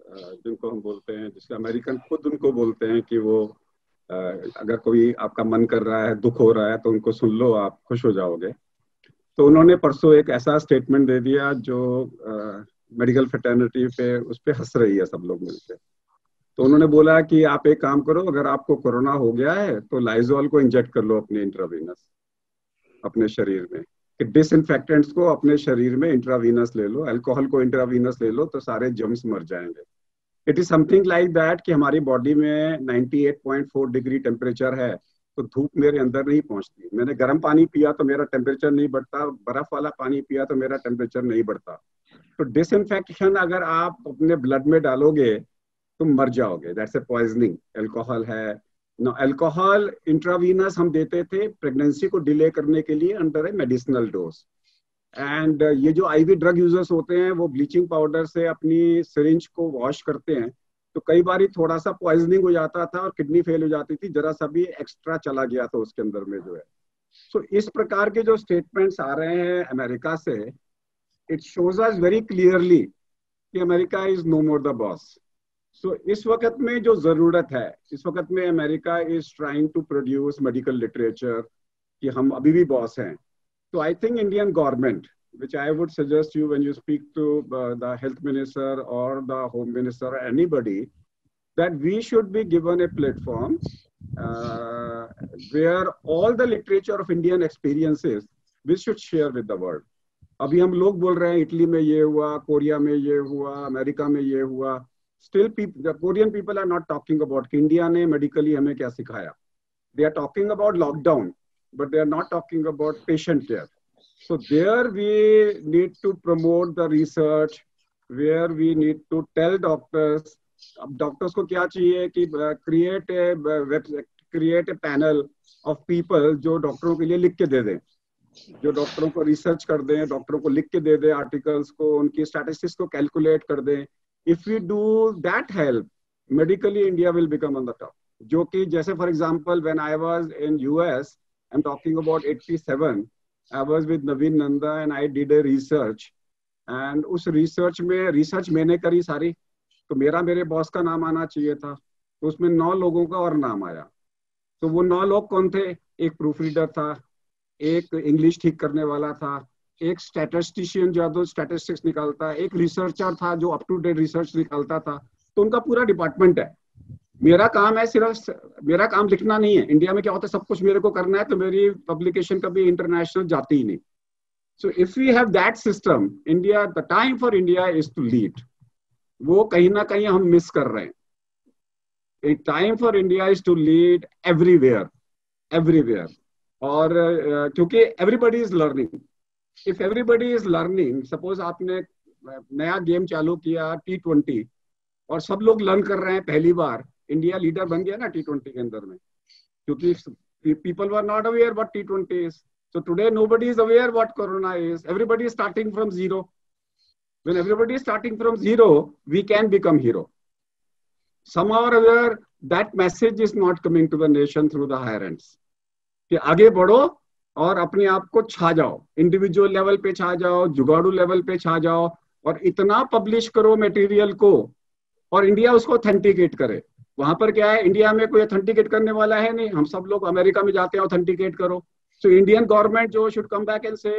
जिनको हम बोलते हैं, जिसके अमेरिकन खुद उनको बोलते हैं कि वो अगर कोई आपका मन कर रहा है, दुख हो रहा है, तो उनको सुन लो, आप खुश हो जाओगे। तो उन्होंने परसों एक ऐसा स्टेटमेंट दे दिया जो मेडिकल फ्रेटर्निटी पे उस पर हंस रही है सब लोग मिलकर। तो उन्होंने बोला कि आप एक काम करो, अगर आपको कोरोना हो गया है तो लाइजॉल को इंजेक्ट कर लो अपने इंट्रावीनस, अपने शरीर में, कि डिसइंफेक्टेंट्स को अपने शरीर में इंट्रावीनस ले लो, अल्कोहल को इंट्रावीनस ले लो, तो सारे जर्म्स मर जाएंगे। It is something like that कि हमारी बॉडी में 98.4 डिग्री टेम्परेचर है, तो धूप मेरे अंदर नहीं पहुंचती। मैंने गर्म पानी पिया तो मेरा टेम्परेचर नहीं बढ़ता, बर्फ वाला पानी पिया तो मेरा टेम्परेचर नहीं बढ़ता। तो डिसइंफेक्शन अगर आप अपने ब्लड में डालोगे तुम मर जाओगे, दैट्स ए पॉइजनिंग। अल्कोहल है ना, अल्कोहल इंट्रावीनस हम देते थे प्रेगनेंसी को डिले करने के लिए under A medicinal dose. And ये जो आईवी ड्रग यूजर्स होते हैं वो ब्लीचिंग पाउडर से अपनी सिरिंज को वॉश करते हैं, तो कई बार थोड़ा सा पॉइजनिंग हो जाता था और किडनी फेल हो जाती थी, जरा सा भी एक्स्ट्रा चला गया था उसके अंदर में जो है। सो इस प्रकार के जो स्टेटमेंट्स आ रहे हैं अमेरिका से, it shows us very clearly कि America is no more the boss. So इस वक्त में जो जरूरत है, इस वक्त में America is trying to produce medical literature कि हम अभी भी बॉस हैं। So I think Indian government, which I would suggest you when you speak to the health minister or the home minister or anybody, that we should be given a platform where all the literature of Indian experiences we should share with the world. अभी हम लोग बोल रहे हैं इटली में ये हुआ, कोरिया में ये हुआ, अमेरिका में ये हुआ। Still the Korean people are not talking about कि इंडिया ने मेडिकली हमें क्या सिखाया। They are talking about lockdown, but they are not talking about patient care. So there we need to promote the research, where we need to tell doctors. अब डॉक्टर्स को क्या चाहिए कि create a panel of people जो डॉक्टरों के लिए लिख के दे दें, जो डॉक्टरों को रिसर्च कर दें, डॉक्टरों को लिख के दे दें आर्टिकल्स को, उनकी स्टैटिस्टिक्स को कैलकुलेट कर दें। If we do that help, medically India will become on the top. जो कि जैसे for example when I was in US, I'm talking about 87, I was with Naveen Nanda and I did a research, and उस रिसर्च मैंने करी सारी, तो मेरे बॉस का नाम आना चाहिए था, तो उसमें 9 लोगों का और नाम आया। तो वो 9 लोग कौन थे? एक प्रूफ रीडर था, एक इंग्लिश ठीक करने वाला था, एक स्टैटिस्टिशियन जो स्टैटिस्टिक्स निकालता है, एक रिसर्चर था जो अप टू डेट रिसर्च निकालता था। तो उनका पूरा डिपार्टमेंट है। मेरा काम है सिर्फ, मेरा काम लिखना नहीं है। इंडिया में क्या होता है, सब कुछ मेरे को करना है, तो मेरी पब्लिकेशन कभी इंटरनेशनल जाती ही नहीं। So if we have that system, India, the time for India is to lead. वो कहीं ना कहीं हम मिस कर रहे हैं। Time for India is to lead everywhere, everywhere. और क्योंकि everybody is learning. If everybody is learning, suppose आपने नया गेम चालू किया T20 और सब लोग लर्न कर रहे हैं पहली बार, इंडिया लीडर बन गया ना T20 के अंदर में, क्योंकि people were not aware what T20 is. So today nobody is aware what corona is. Everybody is starting from zero. When everybody is starting from zero, we can become hero. Somehow or other, that message is not coming to the nation through the higher ends. कि आगे बढ़ो और अपने आप को छा जाओ, इंडिविजुअल लेवल पे छा जाओ, जुगाड़ू लेवल पे छा जाओ, और इतना पब्लिश करो मटेरियल को, और इंडिया उसको ऑथेंटिकेट करे। वहां पर क्या है, इंडिया में कोई ऑथेंटिकेट करने वाला है नहीं, हम सब लोग अमेरिका में जाते हैं ऑथेंटिकेट करो। सो इंडियन गवर्नमेंट जो शुड कम बैक एंड से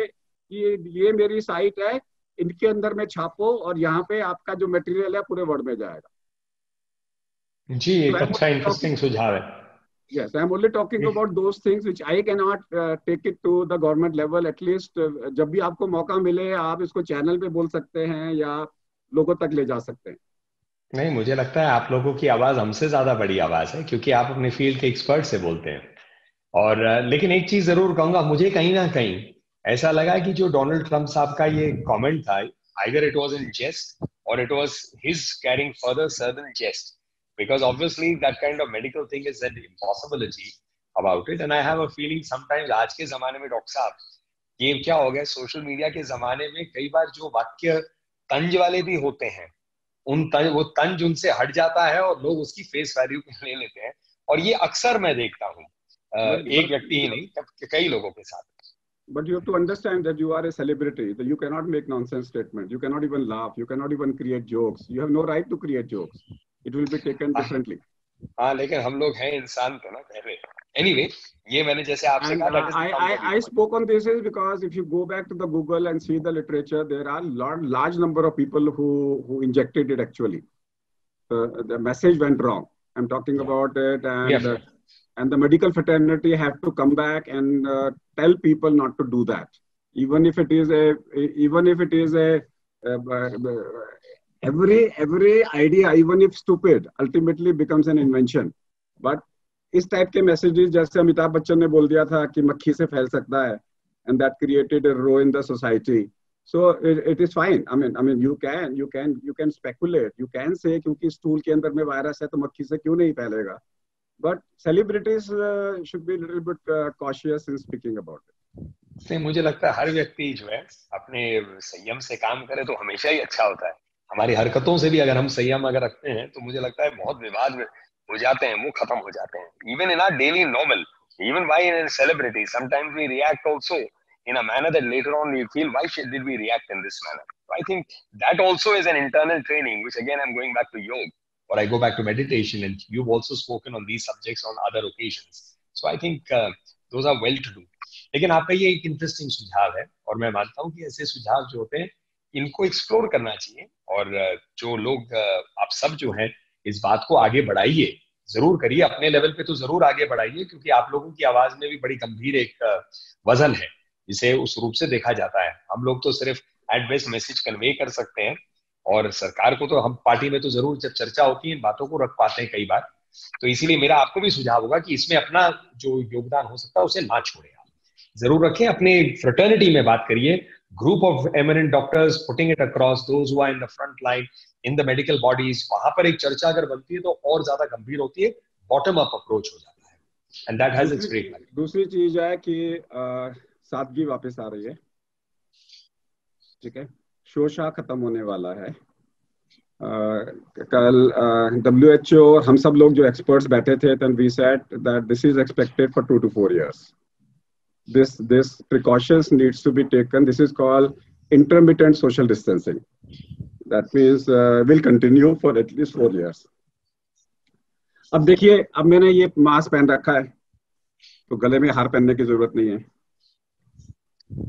ये मेरी साइट है, इनके अंदर में छापो, और यहाँ पे आपका जो मटेरियल है पूरे वर्ल्ड में जाएगा। जी, एक अच्छा इंटरेस्टिंग सुझाव है। Yes, I am only talking about those things which I cannot take it to the government level. At least जब भी आपको मौका मिले, आप इसको चैनल पे बोल सकते हैं या लोगों तक ले जा सकते हैं। नहीं, मुझे लगता है आप लोगों की आवाज हमसे ज्यादा बड़ी आवाज है, क्योंकि आप अपने फील्ड के एक्सपर्ट से बोलते हैं। और लेकिन एक चीज जरूर कहूंगा, मुझे कहीं ना कहीं ऐसा लगा कि जो डोनाल्ड ट्रंप साहब का ये कमेंट था, either it was in jest or it was his carrying further southern jest, because obviously that kind of medical thing is an impossibility about it, and I have a feeling sometimes आज के जमाने में डॉक्टर साहब, ये क्या हो गया, सोशल मीडिया के जमाने में कई बार जो वाक्य तंज वाले भी होते हैं, वो तंज उनसे हट जाता है और लोग उसकी फेस वैल्यू पे ले लेते हैं। और ये अक्सर मैं देखता हूँ, एक व्यक्ति ही नहीं, कई लोगों के साथ। But you have to understand that you are a celebrity, that you cannot make nonsense statements, you cannot even laugh, you cannot even create jokes, you have no right to create jokes, it will be taken differently. हाँ, लेकिन हम लोग हैं इंसान तो ना पहले। Anyway, ये मैंने जैसे आपसे कहा, I spoke on this is because if you go back to the Google and see the literature, there are large number of people who injected it actually. The message went wrong. I'm talking about it, and the medical fraternity have to come back and tell people not to do that, even if it is every idea, even if stupid, ultimately becomes an invention. But इस टाइप के मैसेजेस, जैसे अमिताभ बच्चन ने बोल दिया था कि मक्खी से फैल सकता है, and that created a row in the society. So it is fine. I mean you can speculate, you can say क्योंकि स्टूल के अंदर में वायरस है तो मक्खी से क्यों नहीं फैलेगा. But celebrities should be a little bit cautious in speaking about it. नहीं, मुझे लगता है हर व्यक्ति जो है अपने संयम से काम करे तो हमेशा ही अच्छा होता है। हमारी हरकतों से भी अगर हम संयम अगर रखते हैं तो मुझे लगता है बहुत विवाद हो जाते हैं, वो खत्म हो जाते हैं। Even in our daily normal, even why in a celebrity, sometimes we react also in a manner that later on we feel, why did we react in this manner? I think that also is an internal training, which again I'm going back to yoga, or I go back to meditation, and you've also spoken on these subjects on other occasions. So I think those are well to do. लेकिन आपका ये एक इंटरेस्टिंग सुझाव है, और मैं मानता हूँ कि ऐसे सुझाव जो होते हैं इनको एक्सप्लोर करना चाहिए, और जो लोग आप सब जो हैं इस बात को आगे बढ़ाइए, जरूर करिए, अपने लेवल पे तो जरूर आगे बढ़ाइए, क्योंकि आप लोगों की आवाज में भी बड़ी गंभीर एक वजन है, जिसे उस रूप से देखा जाता है। हम लोग तो सिर्फ एट बेस्ट मैसेज कन्वे कर सकते हैं, और सरकार को तो हम पार्टी में तो जरूर जब चर्चा होती है इन बातों को रख पाते हैं कई बार। तो इसीलिए मेरा आपको भी सुझाव होगा कि इसमें अपना जो योगदान हो सकता है उसे ना छोड़े, आप जरूर रखें, अपने फ्रेटर्निटी में बात करिए, group of eminent doctors putting it across, those who are in the front line in the medical bodies, वहां पर एक चर्चा अगर बनती है तो और ज्यादा गंभीर होती है, बॉटम अप अप्रोच हो जाता है, and that has its great value. दूसरी चीज है कि सादगी वापस आ रही है, ठीक है, शोशा खत्म होने वाला है। कल WHO और हम सब लोग जो एक्सपर्ट्स बैठे थे, then we said that this is expected for 2 to 4 years. This precautions needs to be taken. This is called intermittent social distancing. That means will continue for at least 4 years. अब देखिए, अब मैंने ये मास्क पहन रखा है तो गले में हार पहनने की जरूरत नहीं है,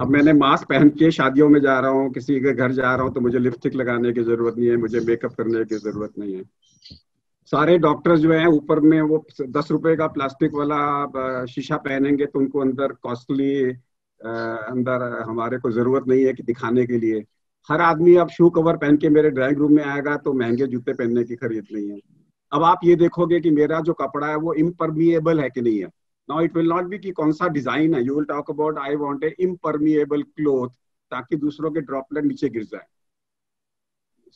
अब मैंने मास्क पहन के शादियों में जा रहा हूँ, किसी के घर जा रहा हूँ, तो मुझे लिपस्टिक लगाने की जरूरत नहीं है, मुझे मेकअप करने की जरूरत नहीं है। सारे डॉक्टर जो हैं ऊपर में वो 10 रुपए का प्लास्टिक वाला शीशा पहनेंगे, तो उनको अंदर कॉस्टली अंदर हमारे को जरूरत नहीं है कि दिखाने के लिए। हर आदमी अब शू कवर पहन के मेरे ड्राइंग रूम में आएगा, तो महंगे जूते पहनने की खरीद नहीं है। अब आप ये देखोगे कि मेरा जो कपड़ा है वो इम्परमिएबल है कि नहीं है। Now it will not be कि कौन सा डिजाइन है, you will talk about I want a impermeable cloth, ताकि दूसरों के ड्रॉपलेट नीचे गिर जाए।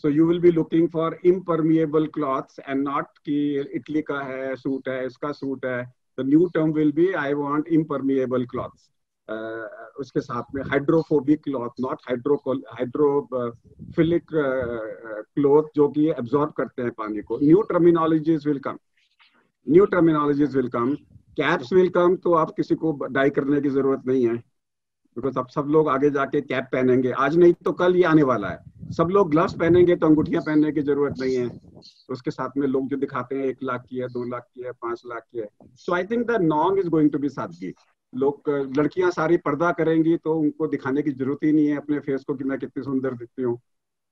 So you will be looking for impermeable cloths and not कि इटली का है सूट है, इसका सूट है। The new term will be I want impermeable cloths. उसके साथ में hydrophobic cloth, not hydrophilic cloth जो कि एब्जॉर्ब करते हैं पानी को। New terminologies will come, new terminologies will come, caps will come. तो आप किसी को डाई करने की जरूरत नहीं है, बिकॉज अब सब लोग आगे जाके कैप पहनेंगे, आज नहीं तो कल ये आने वाला है। सब लोग ग्लव्स पहनेंगे तो अंगूठियां पहनने की जरूरत नहीं है। उसके साथ में लोग जो दिखाते हैं 1 लाख की है, 2 लाख की है, 5 लाख की है। So I think the norm is going to be सादगी। लोग, लड़कियां सारी पर्दा करेंगी तो उनको दिखाने की जरूरत ही नहीं है अपने फेस को कि मैं कितनी सुंदर दिखती हूँ।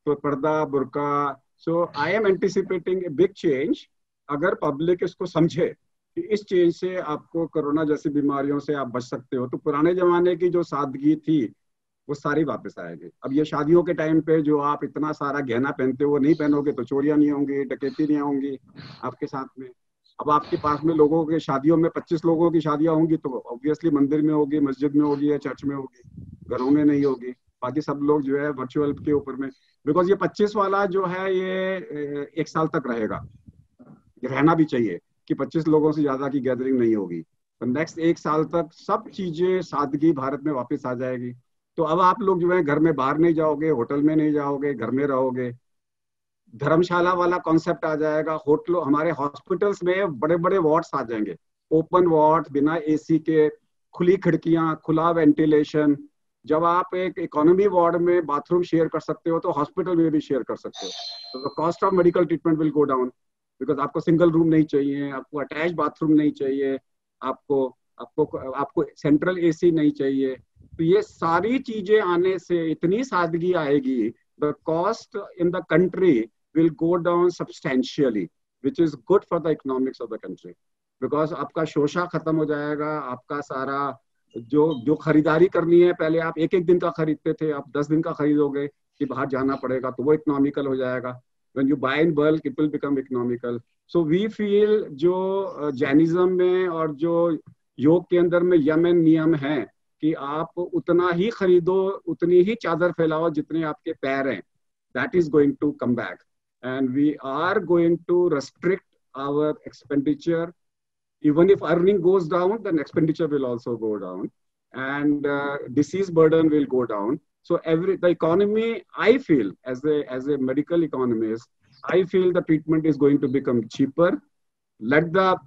तो पर्दा, बुर्का। So I am anticipating a big change, अगर पब्लिक इसको समझे कि इस चेंज से आपको कोरोना जैसी बीमारियों से आप बच सकते हो, तो पुराने जमाने की जो सादगी थी वो सारी वापस आएगी। अब ये शादियों के टाइम पे जो आप इतना सारा गहना पहनते हो वो नहीं पहनोगे तो चोरियां नहीं होंगी, डकैती नहीं होंगी आपके साथ में। अब आपके पास में लोगों के शादियों में 25 लोगों की शादियां होंगी तो ऑब्वियसली मंदिर में होगी, मस्जिद में होगी या चर्च में होगी, घरों में नहीं होगी। बाकी सब लोग जो है वर्चुअल के ऊपर में, बिकॉज ये 25 वाला जो है ये 1 साल तक रहेगा, रहना भी चाहिए कि 25 लोगों से ज्यादा की गैदरिंग नहीं होगी। तो नेक्स्ट 1 साल तक सब चीजें सादगी भारत में वापस आ जाएगी। तो अब आप लोग जो है घर में बाहर नहीं जाओगे, होटल में नहीं जाओगे, घर में रहोगे। धर्मशाला वाला कॉन्सेप्ट आ जाएगा। होटलों, हमारे हॉस्पिटल्स में बड़े बड़े वार्ड्स आ जाएंगे, ओपन वार्ड, बिना एसी के, खुली खिड़कियां, खुला वेंटिलेशन। जब आप एक इकोनॉमी वार्ड में बाथरूम शेयर कर सकते हो तो हॉस्पिटल में भी शेयर कर सकते हो। तो cost of medical treatment will go down, because आपको सिंगल रूम नहीं चाहिए, आपको अटैच बाथरूम नहीं चाहिए, आपको आपको आपको सेंट्रल एसी नहीं चाहिए। तो ये सारी चीजें आने से इतनी सादगी आएगी, the cost in the country will go down substantially, which is good for the economics of the country, because आपका शोषा खत्म हो जाएगा। आपका सारा जो जो खरीदारी करनी है, पहले आप एक एक दिन का खरीदते थे, आप 10 दिन का खरीदोगे कि बाहर जाना पड़ेगा, तो वो इकोनॉमिकल हो जाएगा। when you buy in bulk it will become economical. So we feel जो जैनिज्म में और जो योग के अंदर में यम एंड नियम है कि आप उतना ही खरीदो, उतनी ही चादर फैलाओ जितने आपके पैर हैं, that is going to come back. And we are going to restrict our expenditure. Even if earning goes down, then expenditure will also go down, and disease burden will go down. So the economy, I feel, as a medical economist, I feel the treatment is going to become cheaper. Let the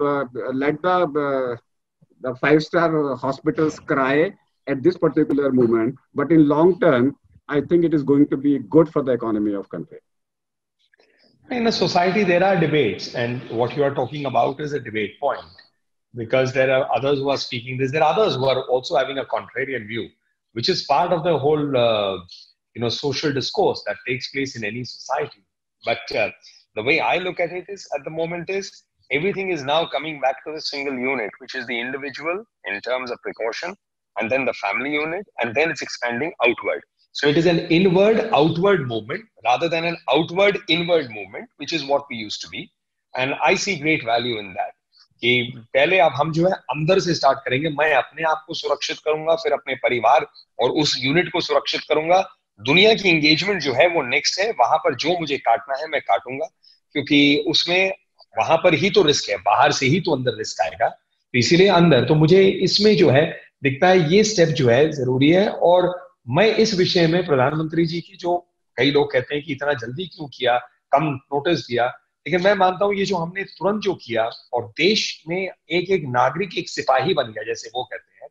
5-star hospitals cry at this particular moment, but in long term, I think it is going to be good for the economy of country. In a society, there are debates, and what you are talking about is a debate point, because there are others who are speaking this. There are others who are also having a contrarian view, which is part of the whole, social discourse that takes place in any society. But the way I look at it is, at the moment, is everything is now coming back to the single unit, which is the individual in terms of precaution, and then the family unit, and then it's expanding outward. So it is an inward-outward movement rather than an outward-inward movement, which is what we used to be. And I see great value in that. कि पहले अब हम जो है अंदर से स्टार्ट करेंगे, मैं अपने आप को सुरक्षित करूंगा, फिर अपने परिवार और उस यूनिट को सुरक्षित करूंगा। दुनिया की एंगेजमेंट जो है वो नेक्स्ट है, वहां पर जो मुझे काटना है मैं काटूंगा, क्योंकि उसमें वहां पर ही तो रिस्क है, बाहर से ही तो अंदर रिस्क आएगा। तो इसीलिए अंदर, तो मुझे इसमें जो है दिखता है ये स्टेप जो है जरूरी है। और मैं इस विषय में प्रधानमंत्री जी की, जो कई लोग कहते हैं कि इतना जल्दी क्यों किया, कम नोटिस दिया, लेकिन मैं मानता हूं ये जो हमने तुरंत जो किया और देश में एक एक नागरिक एक सिपाही बन गया जैसे वो कहते हैं,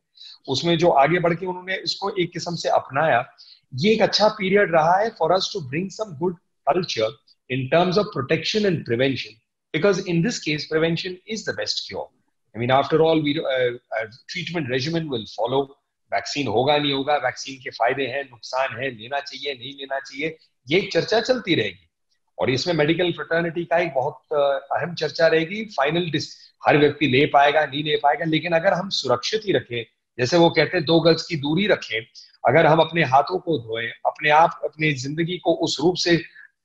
उसमें जो आगे बढ़ के उन्होंने इसको एक किस्म से अपनाया, ये एक अच्छा पीरियड रहा है for us to bring some good culture in terms of protection and prevention, because in this case prevention is the best cure. I mean, after all, treatment regimen will follow, vaccine होगा नहीं होगा, वैक्सीन के फायदे हैं, नुकसान है, लेना चाहिए नहीं लेना चाहिए, ये एक चर्चा चलती रहेगी। और इसमें मेडिकल फ्रेटर्निटी का एक बहुत अहम चर्चा रहेगी। हर व्यक्ति ले पाएगा नहीं ले पाएगा, लेकिन अगर हम सुरक्षित ही रखें, जैसे वो कहते हैं 2 गज की दूरी रखें, अगर हम अपने हाथों को धोएं, अपने आप अपनी जिंदगी को उस रूप से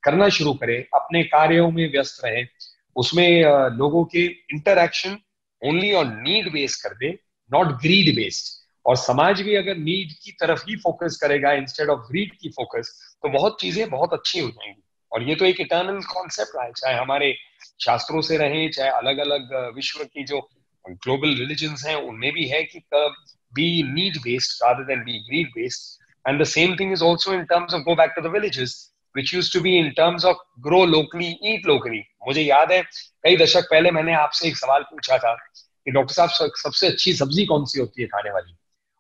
करना शुरू करें, अपने कार्यों में व्यस्त रहें, उसमें लोगों के interaction only on need based कर दे, नॉट ग्रीड बेस्ड, और समाज भी अगर नीड की तरफ ही फोकस करेगा इंस्टेड ऑफ ग्रीड की फोकस, तो बहुत चीजें बहुत अच्छी हो जाएंगी। और ये तो एक इटर्नल कॉन्सेप्ट रहा है, चाहे हमारे शास्त्रों से रहे, चाहे अलग अलग विश्व की जो ग्लोबल रिलीजन्स हैं उनमें भी है कि be need based rather than be greed based. And the same thing is also in terms of go back to the villages which used to be in terms of grow locally, eat locally। मुझे याद है कई दशक पहले मैंने आपसे एक सवाल पूछा था कि डॉक्टर साहब सबसे अच्छी सब्जी कौन सी होती है खाने वाली,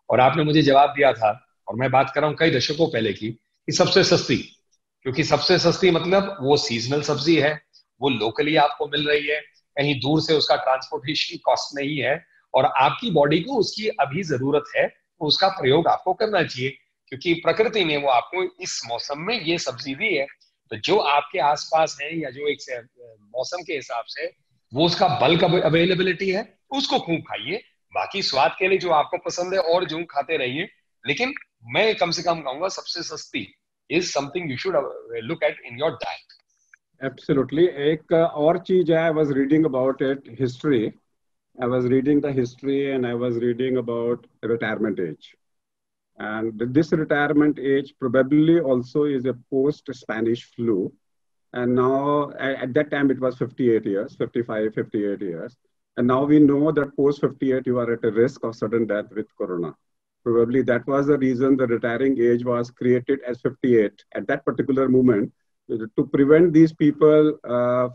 और आपने मुझे जवाब दिया था, और मैं बात कर रहा हूँ कई दशकों पहले की, कि सबसे सस्ती। क्योंकि सबसे सस्ती मतलब वो सीजनल सब्जी है, वो लोकली आपको मिल रही है, कहीं दूर से उसका ट्रांसपोर्टेशन कॉस्ट नहीं है, और आपकी बॉडी को उसकी अभी जरूरत है, तो उसका प्रयोग आपको करना चाहिए, क्योंकि प्रकृति ने वो आपको इस मौसम में ये सब्जी दी है। तो जो आपके आसपास है या जो एक मौसम के हिसाब से वो उसका बल्क अवेलेबिलिटी है, उसको खूब खाइए। बाकी स्वाद के लिए जो आपको पसंद है और जो खाते रहिए, लेकिन मैं कम से कम कहूंगा सबसे सस्ती is something you should look at in your diet. Absolutely. एक और चीज है, I was reading about it, history. I was reading the history and I was reading about retirement age. And this retirement age probably also is a post-Spanish flu. And now, at that time, it was 58 years, 55, 58 years. And now we know that post-58, you are at a risk of sudden death with corona. Probably that was the reason the retiring age was created as 58 at that particular moment, to prevent these people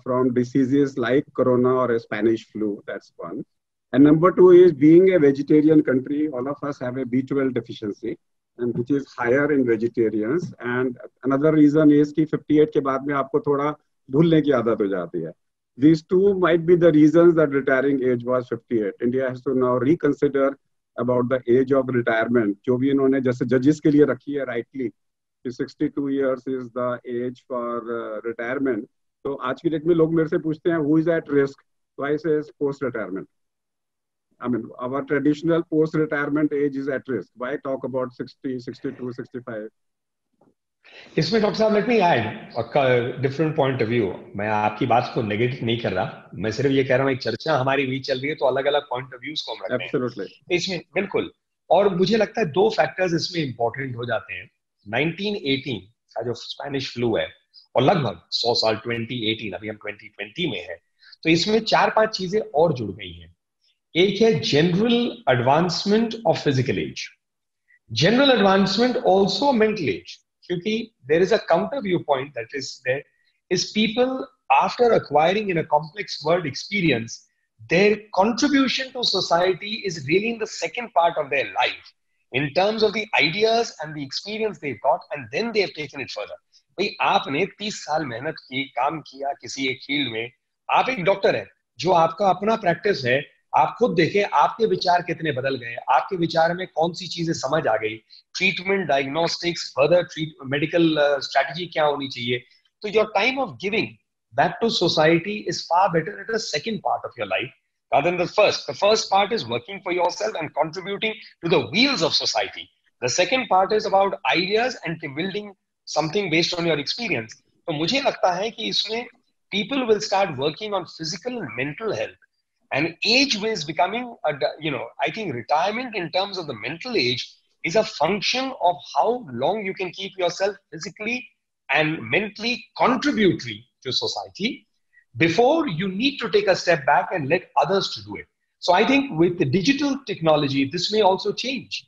from diseases like corona or a Spanish flu. That's one. And number two is, being a vegetarian country, all of us have a B12 deficiency, and which is higher in vegetarians. And another reason is कि 58 के बाद में आपको थोड़ा भूलने की आदत हो जाती है. These two might be the reasons that retiring age was 58. India has to now reconsider about the age of retirement, जो भी इन्होंने जैसे जजेस के लिए रखी है rightly, 62 years is the age for retirement. तो आज की डेट में लोग मेरे से पूछते हैं who is at risk, so I say post retirement. I mean, our traditional post-retirement age is at risk. Why talk about 60, 62, 65? इसमें डॉक्टर साहब let me add different point of view. मैं आपकी बात को नेगेटिव नहीं कर रहा, मैं सिर्फ ये कह रहा हूँ एक चर्चा हमारी भी चल रही है, तो अलग अलग पॉइंट ऑफ व्यूज को हम रखते हैं इसमें, बिल्कुल। और मुझे लगता है 2 फैक्टर्स इसमें इंपॉर्टेंट हो जाते हैं। 1918 का जो स्पेनिश फ्लू है, और लगभग 100 साल 2018, अभी हम 2020 में है, तो इसमें 4-5 चीजें और जुड़ गई हैं। एक है general advancement of physical age, general advancement also mental age, क्योंकि there is a counter view point that is there is people after acquiring in a complex world experience, their contribution to society is really in the second part of their life in terms of the ideas and the experience they've got, and then they have taken it further. भाई आपने 30 साल मेहनत की, काम किया किसी एक फील्ड में, आप एक डॉक्टर है, जो आपका अपना प्रैक्टिस है, आप खुद देखें आपके विचार कितने बदल गए, आपके विचार में कौन सी चीजें समझ आ गई, treatment, diagnostics, further medical strategy क्या होनी चाहिए। तो your time of giving back to society is far better at the second part of your life rather than the first. The first part is working for yourself and contributing to the wheels of society. The second part is about ideas and building something based on your experience. तो मुझे लगता है कि इसमें people will start working on physical and mental health, and age is becoming I think retirement in terms of the mental age is a function of how long you can keep yourself physically and mentally contributory to society before you need to take a step back and let others to do it. So I think with the digital technology, this may also change.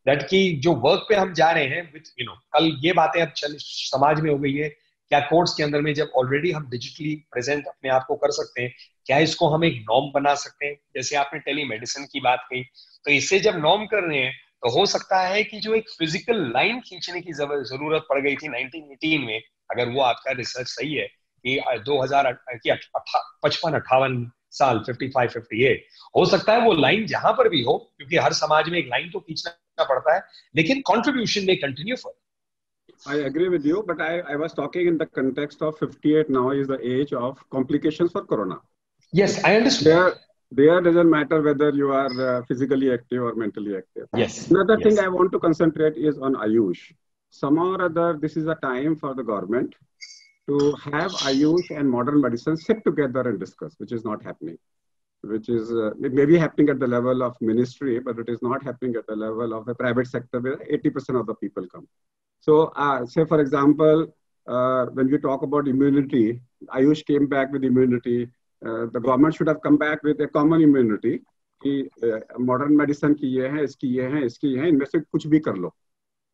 That कि जो वर्क पे हम जा रहे हैं, with कल ये बातें अब समाज में हो गई है, क्या कोर्ट्स के अंदर में जब ऑलरेडी हम डिजिटली प्रेजेंट अपने आप को कर सकते हैं, क्या इसको हम एक नॉर्म बना सकते हैं? जैसे आपने टेलीमेडिसिन की बात कही, तो इससे जब नॉर्म कर रहे हैं, तो हो सकता है कि जो एक फिजिकल लाइन खींचने की जरूरत पड़ गई थी 1918 में, अगर वो आपका रिसर्च सही है कि 55-58 साल 55-58, हो सकता है वो लाइन जहां पर भी हो, क्योंकि हर समाज में एक लाइन तो खींचना करना पड़ता है, लेकिन कंट्रीब्यूशन में continue for. I agree with you, but I was talking in the context of 58 now is the age of complications for corona. Yes, I understand. There doesn't matter whether you are physically active or mentally active. Yes. Another yes. thing I want to concentrate is on Ayush. Somehow or other, this is a time for the government to have Ayush and modern medicine sit together and discuss, which is not happening. Which is, it may be happening at the level of ministry, but it is not happening at the level of the private sector where 80% of the people come. So, say for example, when we talk about immunity, Ayush came back with immunity. The government should have come back with a common immunity. कि modern medicine की ये है, इसकी ये है, इसकी ये है, इनमें से कुछ भी कर लो.